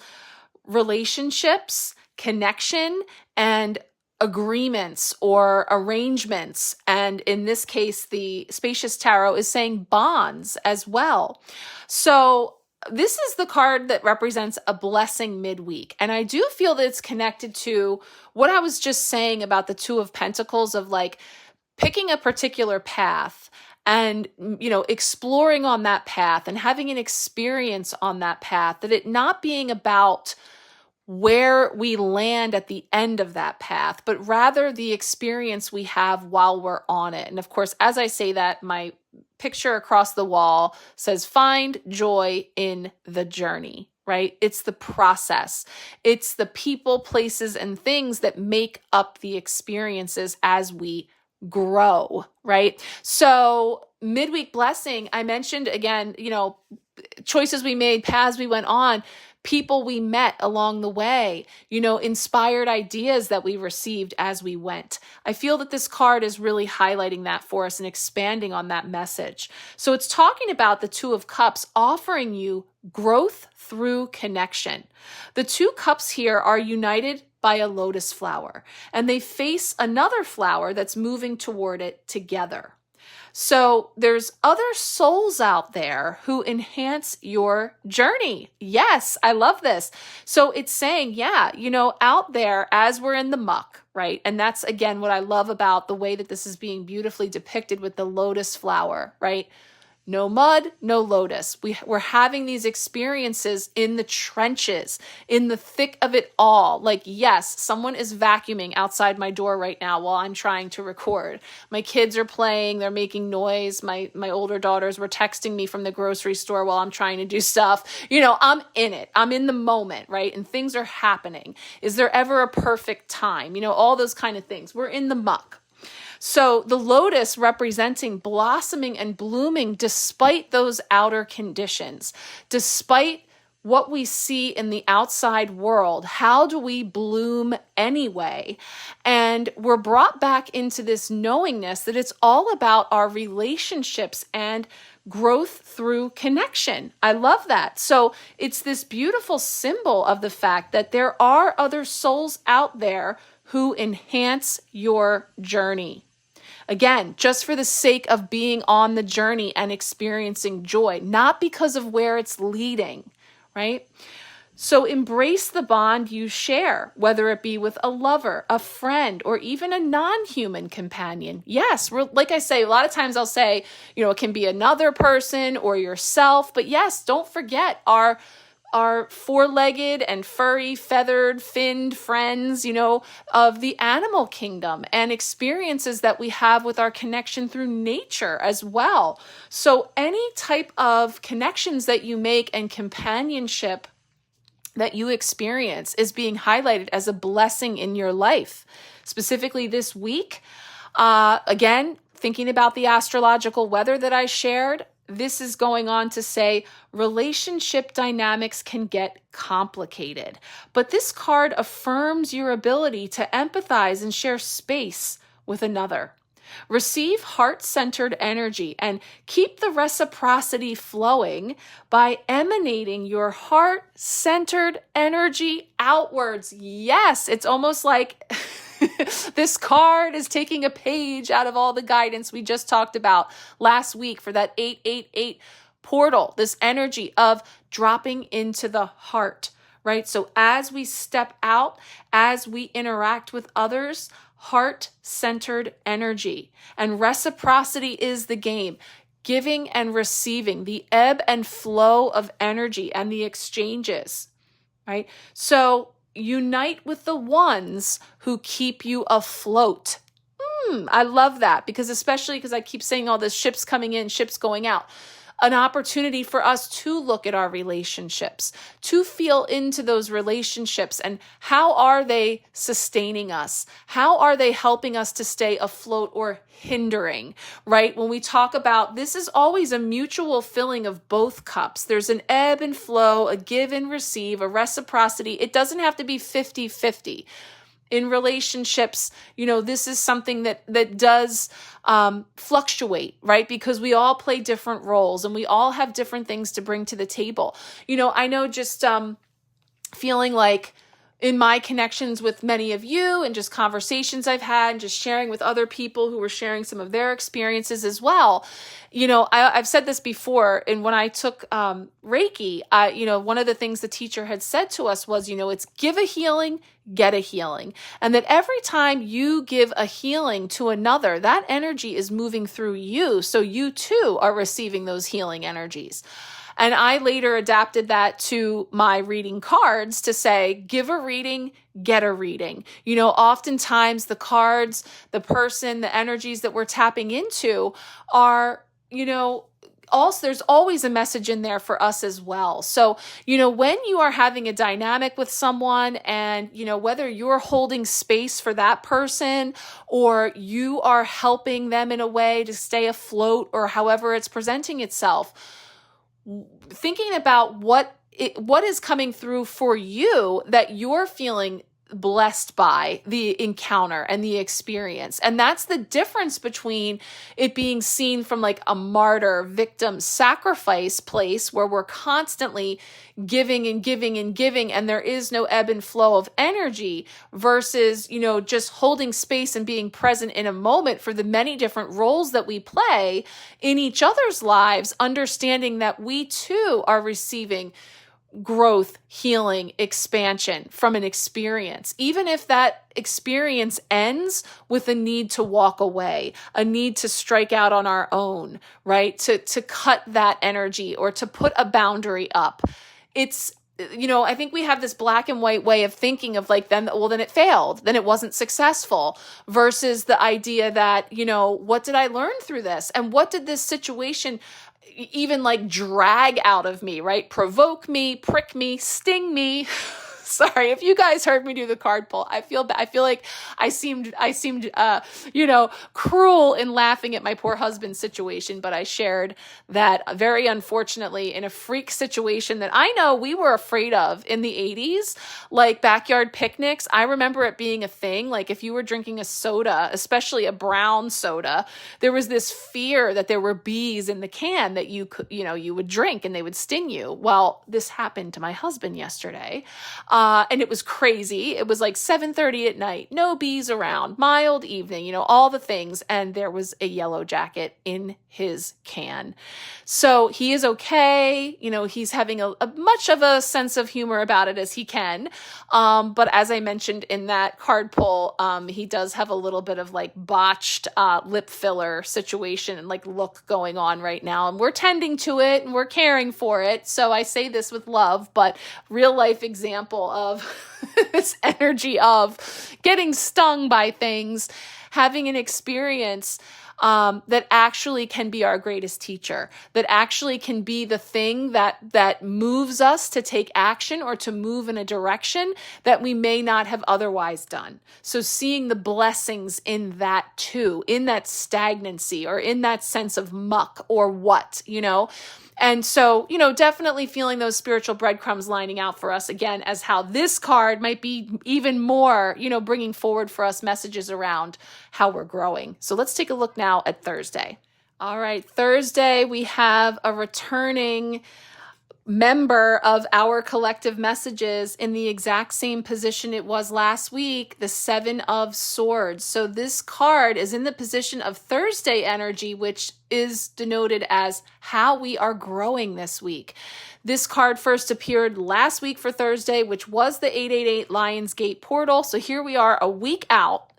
Speaker 1: relationships, connection, and agreements or arrangements. And in this case, the Spacious Tarot is saying bonds as well. So this is the card that represents a blessing midweek. And I do feel that it's connected to what I was just saying about the Two of Pentacles, of like picking a particular path and, exploring on that path and having an experience on that path, that it not being about where we land at the end of that path, but rather the experience we have while we're on it. And of course, as I say that, my picture across the wall says, find joy in the journey, right? It's the process. It's the people, places, and things that make up the experiences as we grow, right? So midweek blessing, I mentioned again, choices we made, paths we went on, people we met along the way, inspired ideas that we received as we went. I feel that this card is really highlighting that for us and expanding on that message. So it's talking about the Two of Cups offering you growth through connection. The two cups here are united by a lotus flower, and they face another flower that's moving toward it together. So there's other souls out there who enhance your journey. Yes, I love this. So it's saying, out there as we're in the muck, right? And that's, again, what I love about the way that this is being beautifully depicted with the lotus flower, right? No mud, no lotus. We're having these experiences in the trenches, in the thick of it all. Like, yes, someone is vacuuming outside my door right now while I'm trying to record. My kids are playing, they're making noise. My older daughters were texting me from the grocery store while I'm trying to do stuff. I'm in it. I'm in the moment, right? And things are happening. Is there ever a perfect time? All those kind of things. We're in the muck. So the lotus representing blossoming and blooming despite those outer conditions, despite what we see in the outside world. How do we bloom anyway? And we're brought back into this knowingness that it's all about our relationships and growth through connection. I love that. So it's this beautiful symbol of the fact that there are other souls out there who enhance your journey. Again, just for the sake of being on the journey and experiencing joy, not because of where it's leading, right? So embrace the bond you share, whether it be with a lover, a friend, or even a non-human companion. Yes, like I say, a lot of times I'll say, it can be another person or yourself, but yes, don't forget our four-legged and furry, feathered, finned friends, of the animal kingdom, and experiences that we have with our connection through nature as well. So any type of connections that you make and companionship that you experience is being highlighted as a blessing in your life. Specifically this week, again, thinking about the astrological weather that I shared, this is going on to say relationship dynamics can get complicated, but this card affirms your ability to empathize and share space with another. Receive heart-centered energy and keep the reciprocity flowing by emanating your heart-centered energy outwards. Yes, it's almost like this card is taking a page out of all the guidance we just talked about last week for that 888 portal, this energy of dropping into the heart, right? So as we step out, as we interact with others, heart-centered energy. And reciprocity is the game. Giving and receiving, the ebb and flow of energy and the exchanges, right? So unite with the ones who keep you afloat. I love that especially because I keep saying all this ships coming in, ships going out. An opportunity for us to look at our relationships, to feel into those relationships and how are they sustaining us? How are they helping us to stay afloat or hindering, right? When we talk about this is always a mutual filling of both cups. There's an ebb and flow, a give and receive, a reciprocity. It doesn't have to be 50-50. In relationships, this is something that does fluctuate, right? Because we all play different roles and we all have different things to bring to the table. I know just feeling like in my connections with many of you and just conversations I've had and just sharing with other people who were sharing some of their experiences as well. I've said this before, and when I took Reiki, one of the things the teacher had said to us was, it's give a healing, get a healing. And that every time you give a healing to another, that energy is moving through you. So you too are receiving those healing energies. And I later adapted that to my reading cards to say, give a reading, get a reading. Oftentimes the cards, the person, the energies that we're tapping into are, also, there's always a message in there for us as well. So, when you are having a dynamic with someone and, whether you're holding space for that person or you are helping them in a way to stay afloat or however it's presenting itself, thinking about what is coming through for you that you're feeling blessed by the encounter and the experience. And that's the difference between it being seen from like a martyr, victim, sacrifice place where we're constantly giving and giving and giving and there is no ebb and flow of energy versus, just holding space and being present in a moment for the many different roles that we play in each other's lives, understanding that we too are receiving growth, healing, expansion from an experience, even if that experience ends with a need to walk away, a need to strike out on our own, right? To cut that energy or to put a boundary up. It's, I think we have this black and white way of thinking of like, then it failed, then it wasn't successful versus the idea that, what did I learn through this? And what did this situation even like drag out of me, right? Provoke me, prick me, sting me. Sorry, if you guys heard me do the card pull, I feel like I seemed, cruel in laughing at my poor husband's situation, but I shared that very unfortunately in a freak situation that I know we were afraid of in the 80s, like backyard picnics. I remember it being a thing. Like if you were drinking a soda, especially a brown soda, there was this fear that there were bees in the can that you could, you would drink and they would sting you. Well, this happened to my husband yesterday. And it was crazy. It was like 7:30 at night, no bees around, mild evening, all the things. And there was a yellow jacket in his can. So he is okay. He's having a much of a sense of humor about it as he can. But as I mentioned in that card pull, he does have a little bit of like botched lip filler situation and like look going on right now. And we're tending to it and we're caring for it. So I say this with love, but real life example of this energy of getting stung by things, having an experience that actually can be our greatest teacher, that actually can be the thing that moves us to take action or to move in a direction that we may not have otherwise done. So seeing the blessings in that too, in that stagnancy or in that sense of muck or what, And so, definitely feeling those spiritual breadcrumbs lining out for us again as how this card might be even more, bringing forward for us messages around how we're growing. So let's take a look now at Thursday. All right, Thursday, we have a returning member of our collective messages in the exact same position it was last week, the Seven of Swords. So this card is in the position of Thursday energy, which is denoted as how we are growing this week. This card first appeared last week for Thursday, which was the 888 Lionsgate portal. So here we are a week out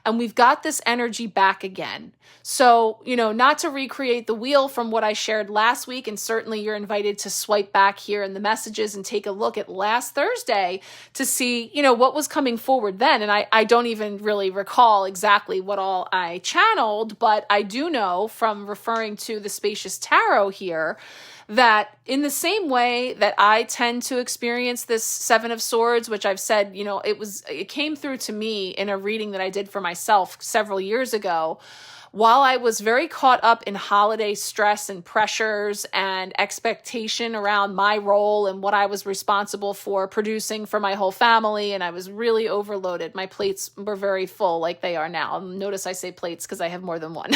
Speaker 1: and we've got this energy back again. So, not to recreate the wheel from what I shared last week, and certainly you're invited to swipe back here in the messages and take a look at last Thursday to see, what was coming forward then. And I don't even really recall exactly what all I channeled, but I do know from referring to the Spacious Tarot here that in the same way that I tend to experience this Seven of Swords, which I've said, it came through to me in a reading that I did for myself several years ago, while I was very caught up in holiday stress and pressures and expectation around my role and what I was responsible for producing for my whole family, and I was really overloaded. My plates were very full like they are now. Notice I say plates because I have more than one.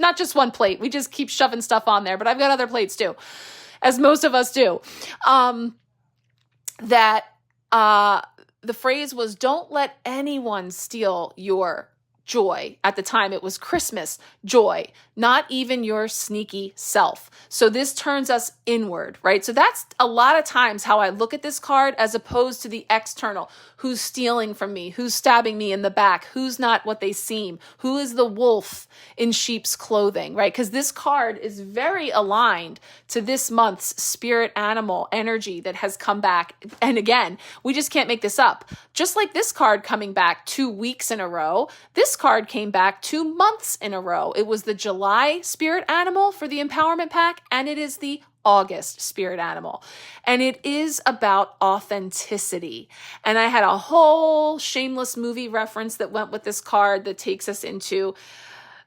Speaker 1: Not just one plate. We just keep shoving stuff on there, but I've got other plates too, as most of us do. the phrase was, don't let anyone steal your joy. At the time, it was Christmas joy, not even your sneaky self. So this turns us inward, right? So that's a lot of times how I look at this card, as opposed to the external. Who's stealing from me? Who's stabbing me in the back? Who's not what they seem? Who is the wolf in sheep's clothing, right? Because this card is very aligned to this month's spirit animal energy that has come back. And again, we just can't make this up. Just like this card coming back 2 weeks in a row, this card came back 2 months in a row. It was the July spirit animal for the empowerment pack, and it is the August spirit animal. And it is about authenticity. And I had a whole shameless movie reference that went with this card that takes us into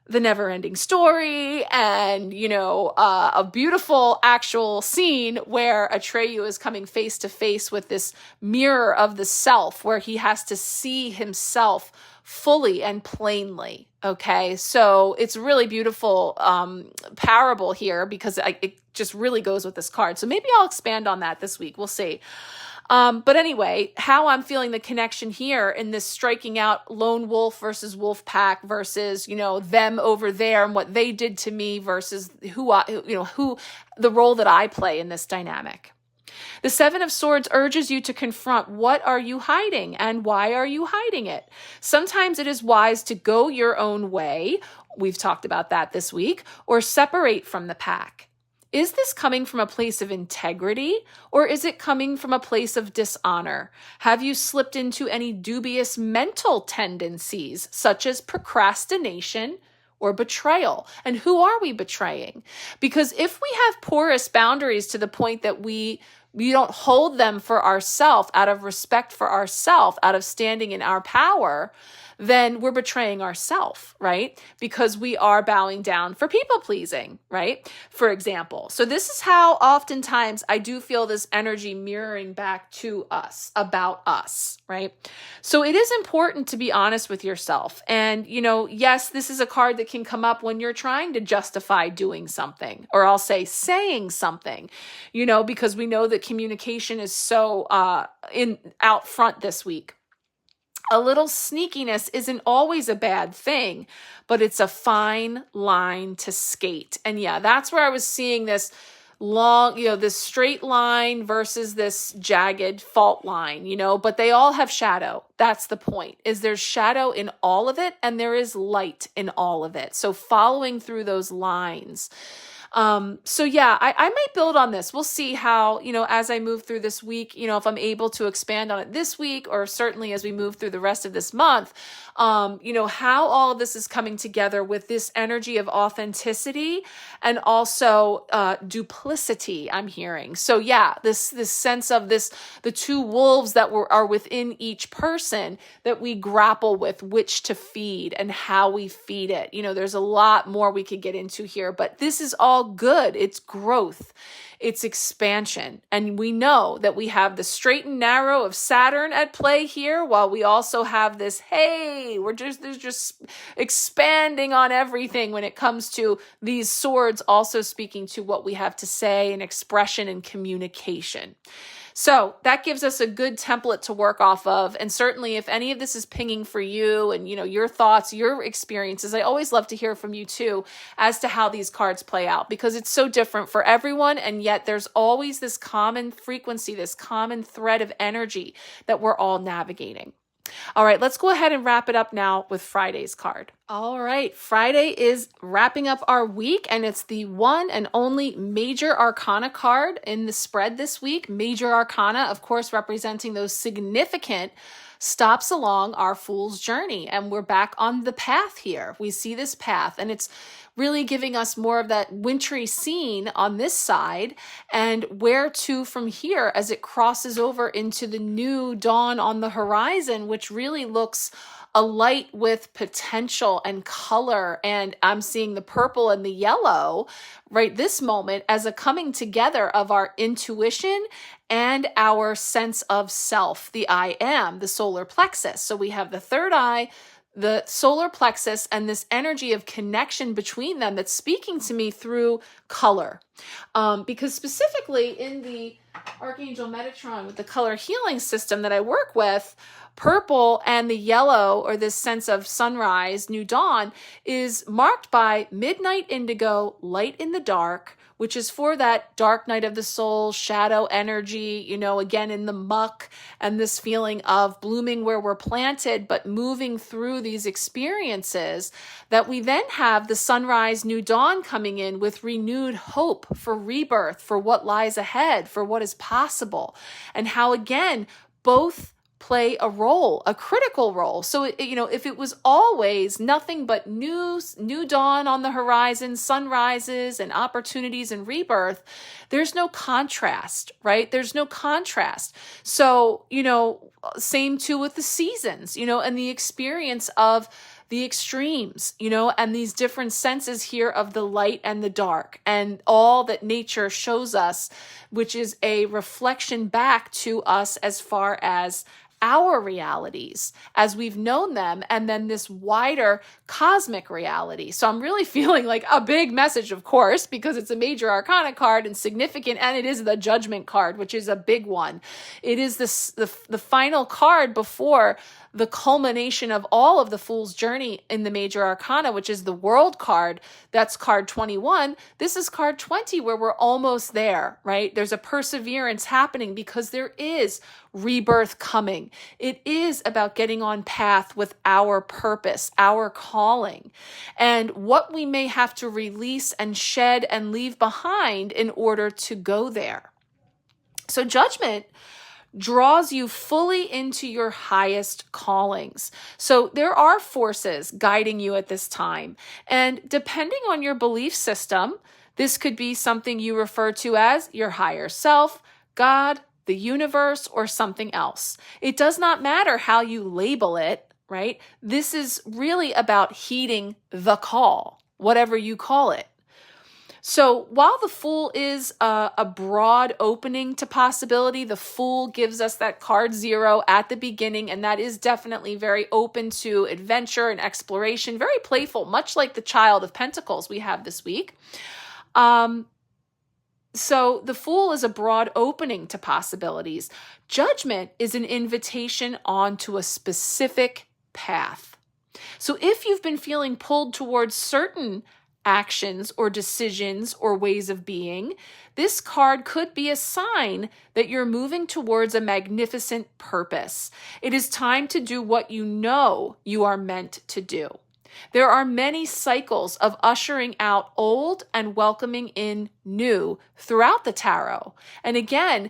Speaker 1: the never-ending story, and, you know, a beautiful actual scene where Atreyu is coming face to face with this mirror of the self, where he has to see himself fully and plainly. Okay, so it's really beautiful parable here, because it just really goes with this card. So maybe I'll expand on that this week. We'll see. But anyway, how I'm feeling the connection here in this striking out lone wolf versus wolf pack versus, you know, them over there and what they did to me versus who the role that I play in this dynamic. The Seven of Swords urges you to confront what are you hiding and why are you hiding it. Sometimes it is wise to go your own way. We've talked about that this week, or separate from the pack. Is this coming from a place of integrity, or is it coming from a place of dishonor? Have you slipped into any dubious mental tendencies, such as procrastination or betrayal? And who are we betraying? Because if we have porous boundaries to the point that we don't hold them for ourselves, out of respect for ourselves, out of standing in our power, then we're betraying ourselves, right? Because we are bowing down for people pleasing, right? For example. So this is how oftentimes I do feel this energy mirroring back to us, about us, right? So it is important to be honest with yourself. And, you know, yes, this is a card that can come up when you're trying to justify doing something, or I'll say saying something, you know, because we know that communication is so out front this week. A little sneakiness isn't always a bad thing, but it's a fine line to skate. And yeah, that's where I was seeing this long, you know, this straight line versus this jagged fault line, you know, but they all have shadow. That's the point, is there's shadow in all of it, and there is light in all of it. So following through those lines. So yeah, I might build on this. We'll see how, you know, as I move through this week, you know, if I'm able to expand on it this week, or certainly as we move through the rest of this month, you know, how all of this is coming together with this energy of authenticity and also duplicity I'm hearing. So yeah, this sense of the two wolves that are within each person that we grapple with, which to feed and how we feed it. You know, there's a lot more we could get into here, but this is all good. It's growth. It's expansion. And we know that we have the straight and narrow of Saturn at play here, while we also have this, hey, there's just expanding on everything when it comes to these swords, also speaking to what we have to say and expression and communication. So that gives us a good template to work off of. And certainly if any of this is pinging for you and, you know, your thoughts, your experiences, I always love to hear from you too, as to how these cards play out, because it's so different for everyone. And yet there's always this common frequency, this common thread of energy that we're all navigating. All right, let's go ahead and wrap it up now with Friday's card. All right, Friday is wrapping up our week, and it's the one and only Major Arcana card in the spread this week. Major Arcana, of course, representing those significant stops along our fool's journey. And we're back on the path here. We see this path, and it's really giving us more of that wintry scene on this side, and where to from here as it crosses over into the new dawn on the horizon, which really looks a light with potential and color. And I'm seeing the purple and the yellow right this moment as a coming together of our intuition and our sense of self, the I am, the solar plexus. So we have the third eye, the solar plexus, and this energy of connection between them that's speaking to me through color. Because specifically in the Archangel Metatron with the color healing system that I work with, purple and the yellow, or this sense of sunrise, new dawn, is marked by midnight indigo, light in the dark, which is for that dark night of the soul, shadow energy, again in the muck, and this feeling of blooming where we're planted, but moving through these experiences, that we then have the sunrise, new dawn coming in with renewed hope for rebirth, for what lies ahead, for what is possible, and how, again, both play a role, a critical role. So, if it was always nothing but new dawn on the horizon, sunrises and opportunities and rebirth, there's no contrast, right? There's no contrast. So, same too with the seasons, and the experience of the extremes, and these different senses here of the light and the dark and all that nature shows us, which is a reflection back to us as far as our realities as we've known them, and then this wider cosmic reality. So I'm really feeling like a big message, of course, because it's a major arcana card and significant, and it is the Judgment card, which is a big one. It is the final card before the culmination of all of the Fool's Journey in the major arcana, which is the World card. That's card 21. This is card 20, where we're almost there, right? There's a perseverance happening because there is rebirth coming. It is about getting on path with our purpose, our calling, and what we may have to release and shed and leave behind in order to go there. So Judgment draws you fully into your highest callings. So there are forces guiding you at this time. And depending on your belief system, this could be something you refer to as your higher self, God, the universe, or something else. It does not matter how you label it, right? This is really about heeding the call, whatever you call it. So while the Fool is a broad opening to possibility, the Fool gives us that card 0 at the beginning, and that is definitely very open to adventure and exploration, very playful, much like the Child of Pentacles we have this week. So the Fool is a broad opening to possibilities. Judgment is an invitation onto a specific path. So if you've been feeling pulled towards certain actions or decisions or ways of being, this card could be a sign that you're moving towards a magnificent purpose. It is time to do what you know you are meant to do. There are many cycles of ushering out old and welcoming in new throughout the tarot. And again,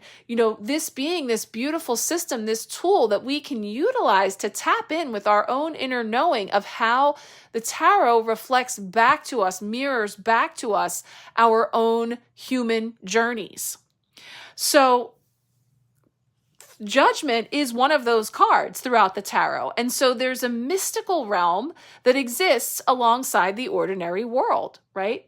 Speaker 1: this being this beautiful system, this tool that we can utilize to tap in with our own inner knowing of how the tarot reflects back to us, mirrors back to us our own human journeys. So Judgment is one of those cards throughout the tarot. And so there's a mystical realm that exists alongside the ordinary world, right?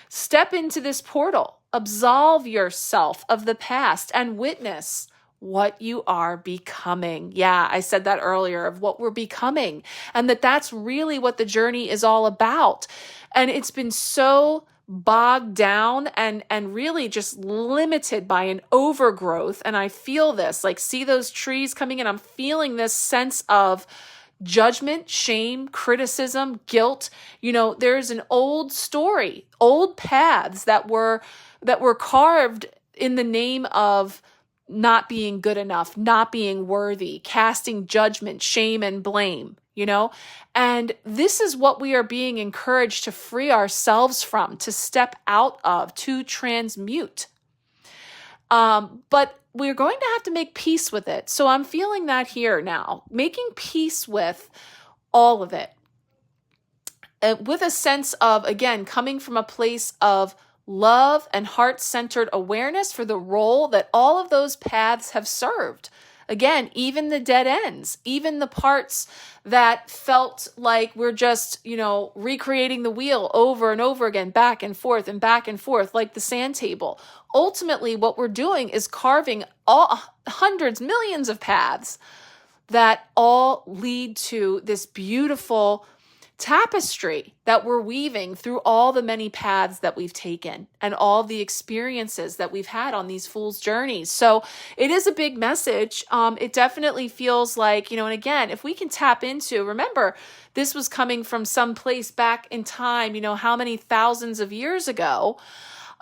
Speaker 1: Step into this portal, absolve yourself of the past, and witness what you are becoming. Yeah, I said that earlier, of what we're becoming, and that's really what the journey is all about. And it's been so bogged down and really just limited by an overgrowth. And I feel this, see those trees coming in. I'm feeling this sense of judgment, shame, criticism, guilt. There's an old story, old paths that were carved in the name of not being good enough, not being worthy, casting judgment, shame, and blame. And this is what we are being encouraged to free ourselves from, to step out of, to transmute. But we're going to have to make peace with it. So I'm feeling that here now, making peace with all of it. With a sense of, again, coming from a place of love and heart-centered awareness for the role that all of those paths have served. Again, even the dead ends, even the parts that felt like we're just, recreating the wheel over and over again, back and forth, like the sand table. Ultimately, what we're doing is carving all hundreds, millions of paths that all lead to this beautiful tapestry that we're weaving through all the many paths that we've taken and all the experiences that we've had on these fool's journeys. So it is a big message. It definitely feels like, and again, if we can tap into, remember, this was coming from some place back in time, how many thousands of years ago,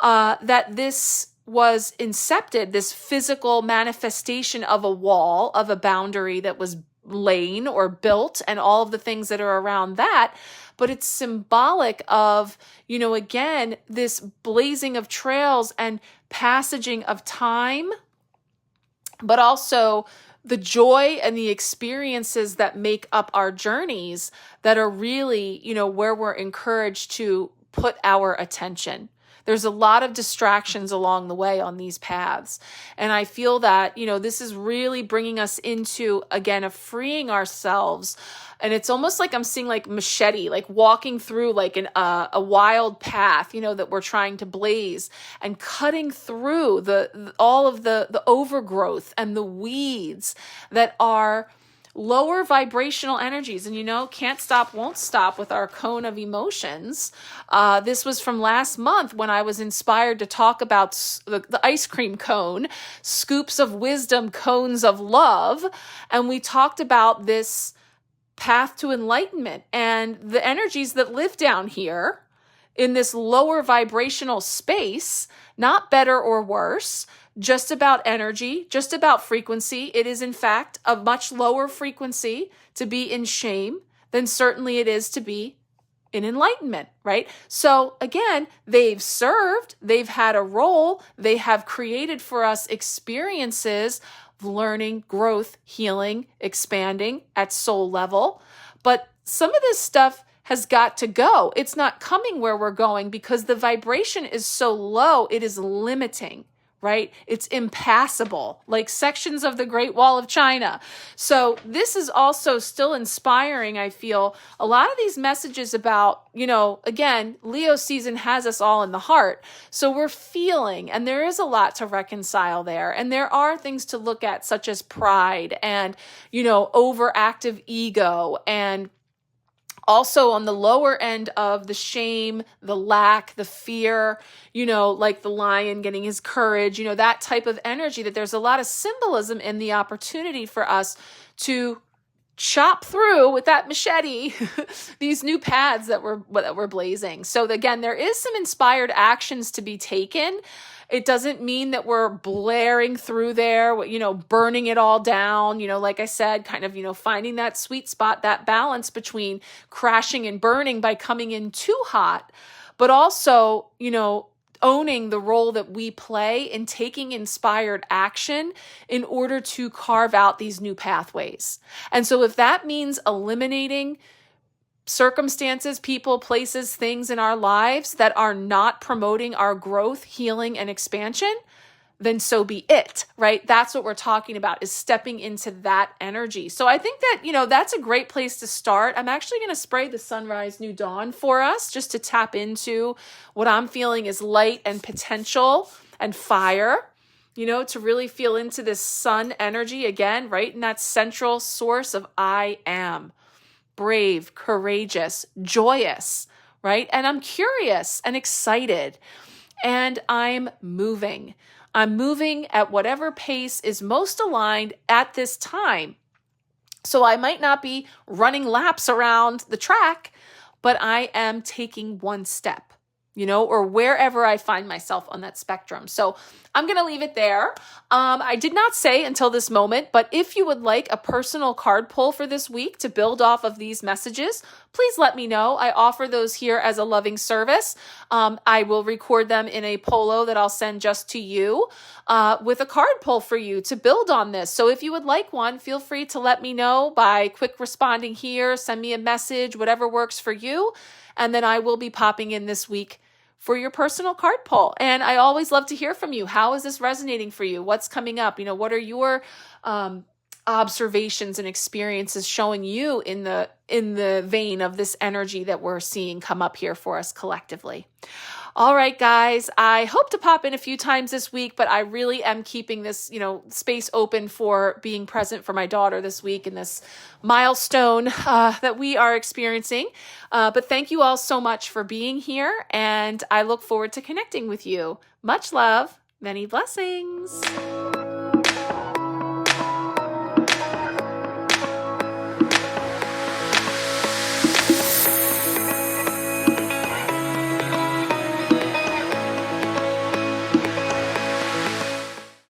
Speaker 1: that this was incepted, this physical manifestation of a wall, of a boundary that was laid or built, and all of the things that are around that. But it's symbolic of, again, this blazing of trails and passaging of time, but also the joy and the experiences that make up our journeys that are really, where we're encouraged to put our attention. There's a lot of distractions along the way on these paths. And I feel that, this is really bringing us into, again, of freeing ourselves. And it's almost like I'm seeing like machete, like walking through like a wild path, that we're trying to blaze, and cutting through all of the overgrowth and the weeds that are lower vibrational energies. And can't stop, won't stop with our cone of emotions. This was from last month when I was inspired to talk about the ice cream cone, scoops of wisdom, cones of love. And we talked about this path to enlightenment and the energies that live down here in this lower vibrational space, not better or worse, just about energy, just about frequency. It is, in fact, a much lower frequency to be in shame than certainly it is to be in enlightenment, right? So again, they've served, they've had a role, they have created for us experiences of learning, growth, healing, expanding at soul level. But some of this stuff has got to go. It's not coming where we're going because the vibration is so low, it is limiting. Right? It's impassable, like sections of the Great Wall of China. So this is also still inspiring, I feel. A lot of these messages about, again, Leo season has us all in the heart. So we're feeling, and there is a lot to reconcile there. And there are things to look at, such as pride and, overactive ego, and also on the lower end of the shame, the lack, the fear, like the lion getting his courage, that type of energy, that there's a lot of symbolism in the opportunity for us to chop through with that machete these new paths that we're blazing. So again, there is some inspired actions to be taken. It doesn't mean that we're blaring through there, burning it all down, like I said, kind of, finding that sweet spot, that balance between crashing and burning by coming in too hot, but also, owning the role that we play in taking inspired action in order to carve out these new pathways. And so if that means eliminating circumstances, people, places, things in our lives that are not promoting our growth, healing, and expansion, then so be it, right? That's what we're talking about, is stepping into that energy. So I think that, that's a great place to start. I'm actually going to spray the Sunrise New Dawn for us just to tap into what I'm feeling is light and potential and fire, to really feel into this sun energy again, right? In that central source of I am. Brave, courageous, joyous, right? And I'm curious and excited, and I'm moving. I'm moving at whatever pace is most aligned at this time. So I might not be running laps around the track, but I am taking one step, or wherever I find myself on that spectrum. So I'm going to leave it there. I did not say until this moment, but if you would like a personal card pull for this week to build off of these messages, please let me know. I offer those here as a loving service. I will record them in a polo that I'll send just to you with a card pull for you to build on this. So if you would like one, feel free to let me know by quick responding here, send me a message, whatever works for you. And then I will be popping in this week for your personal card pull. And I always love to hear from you. How is this resonating for you? What's coming up? What are your observations and experiences showing you in the vein of this energy that we're seeing come up here for us collectively. All right, guys, I hope to pop in a few times this week, but I really am keeping this, space open for being present for my daughter this week in this milestone that we are experiencing. But thank you all so much for being here, and I look forward to connecting with you. Much love, many blessings.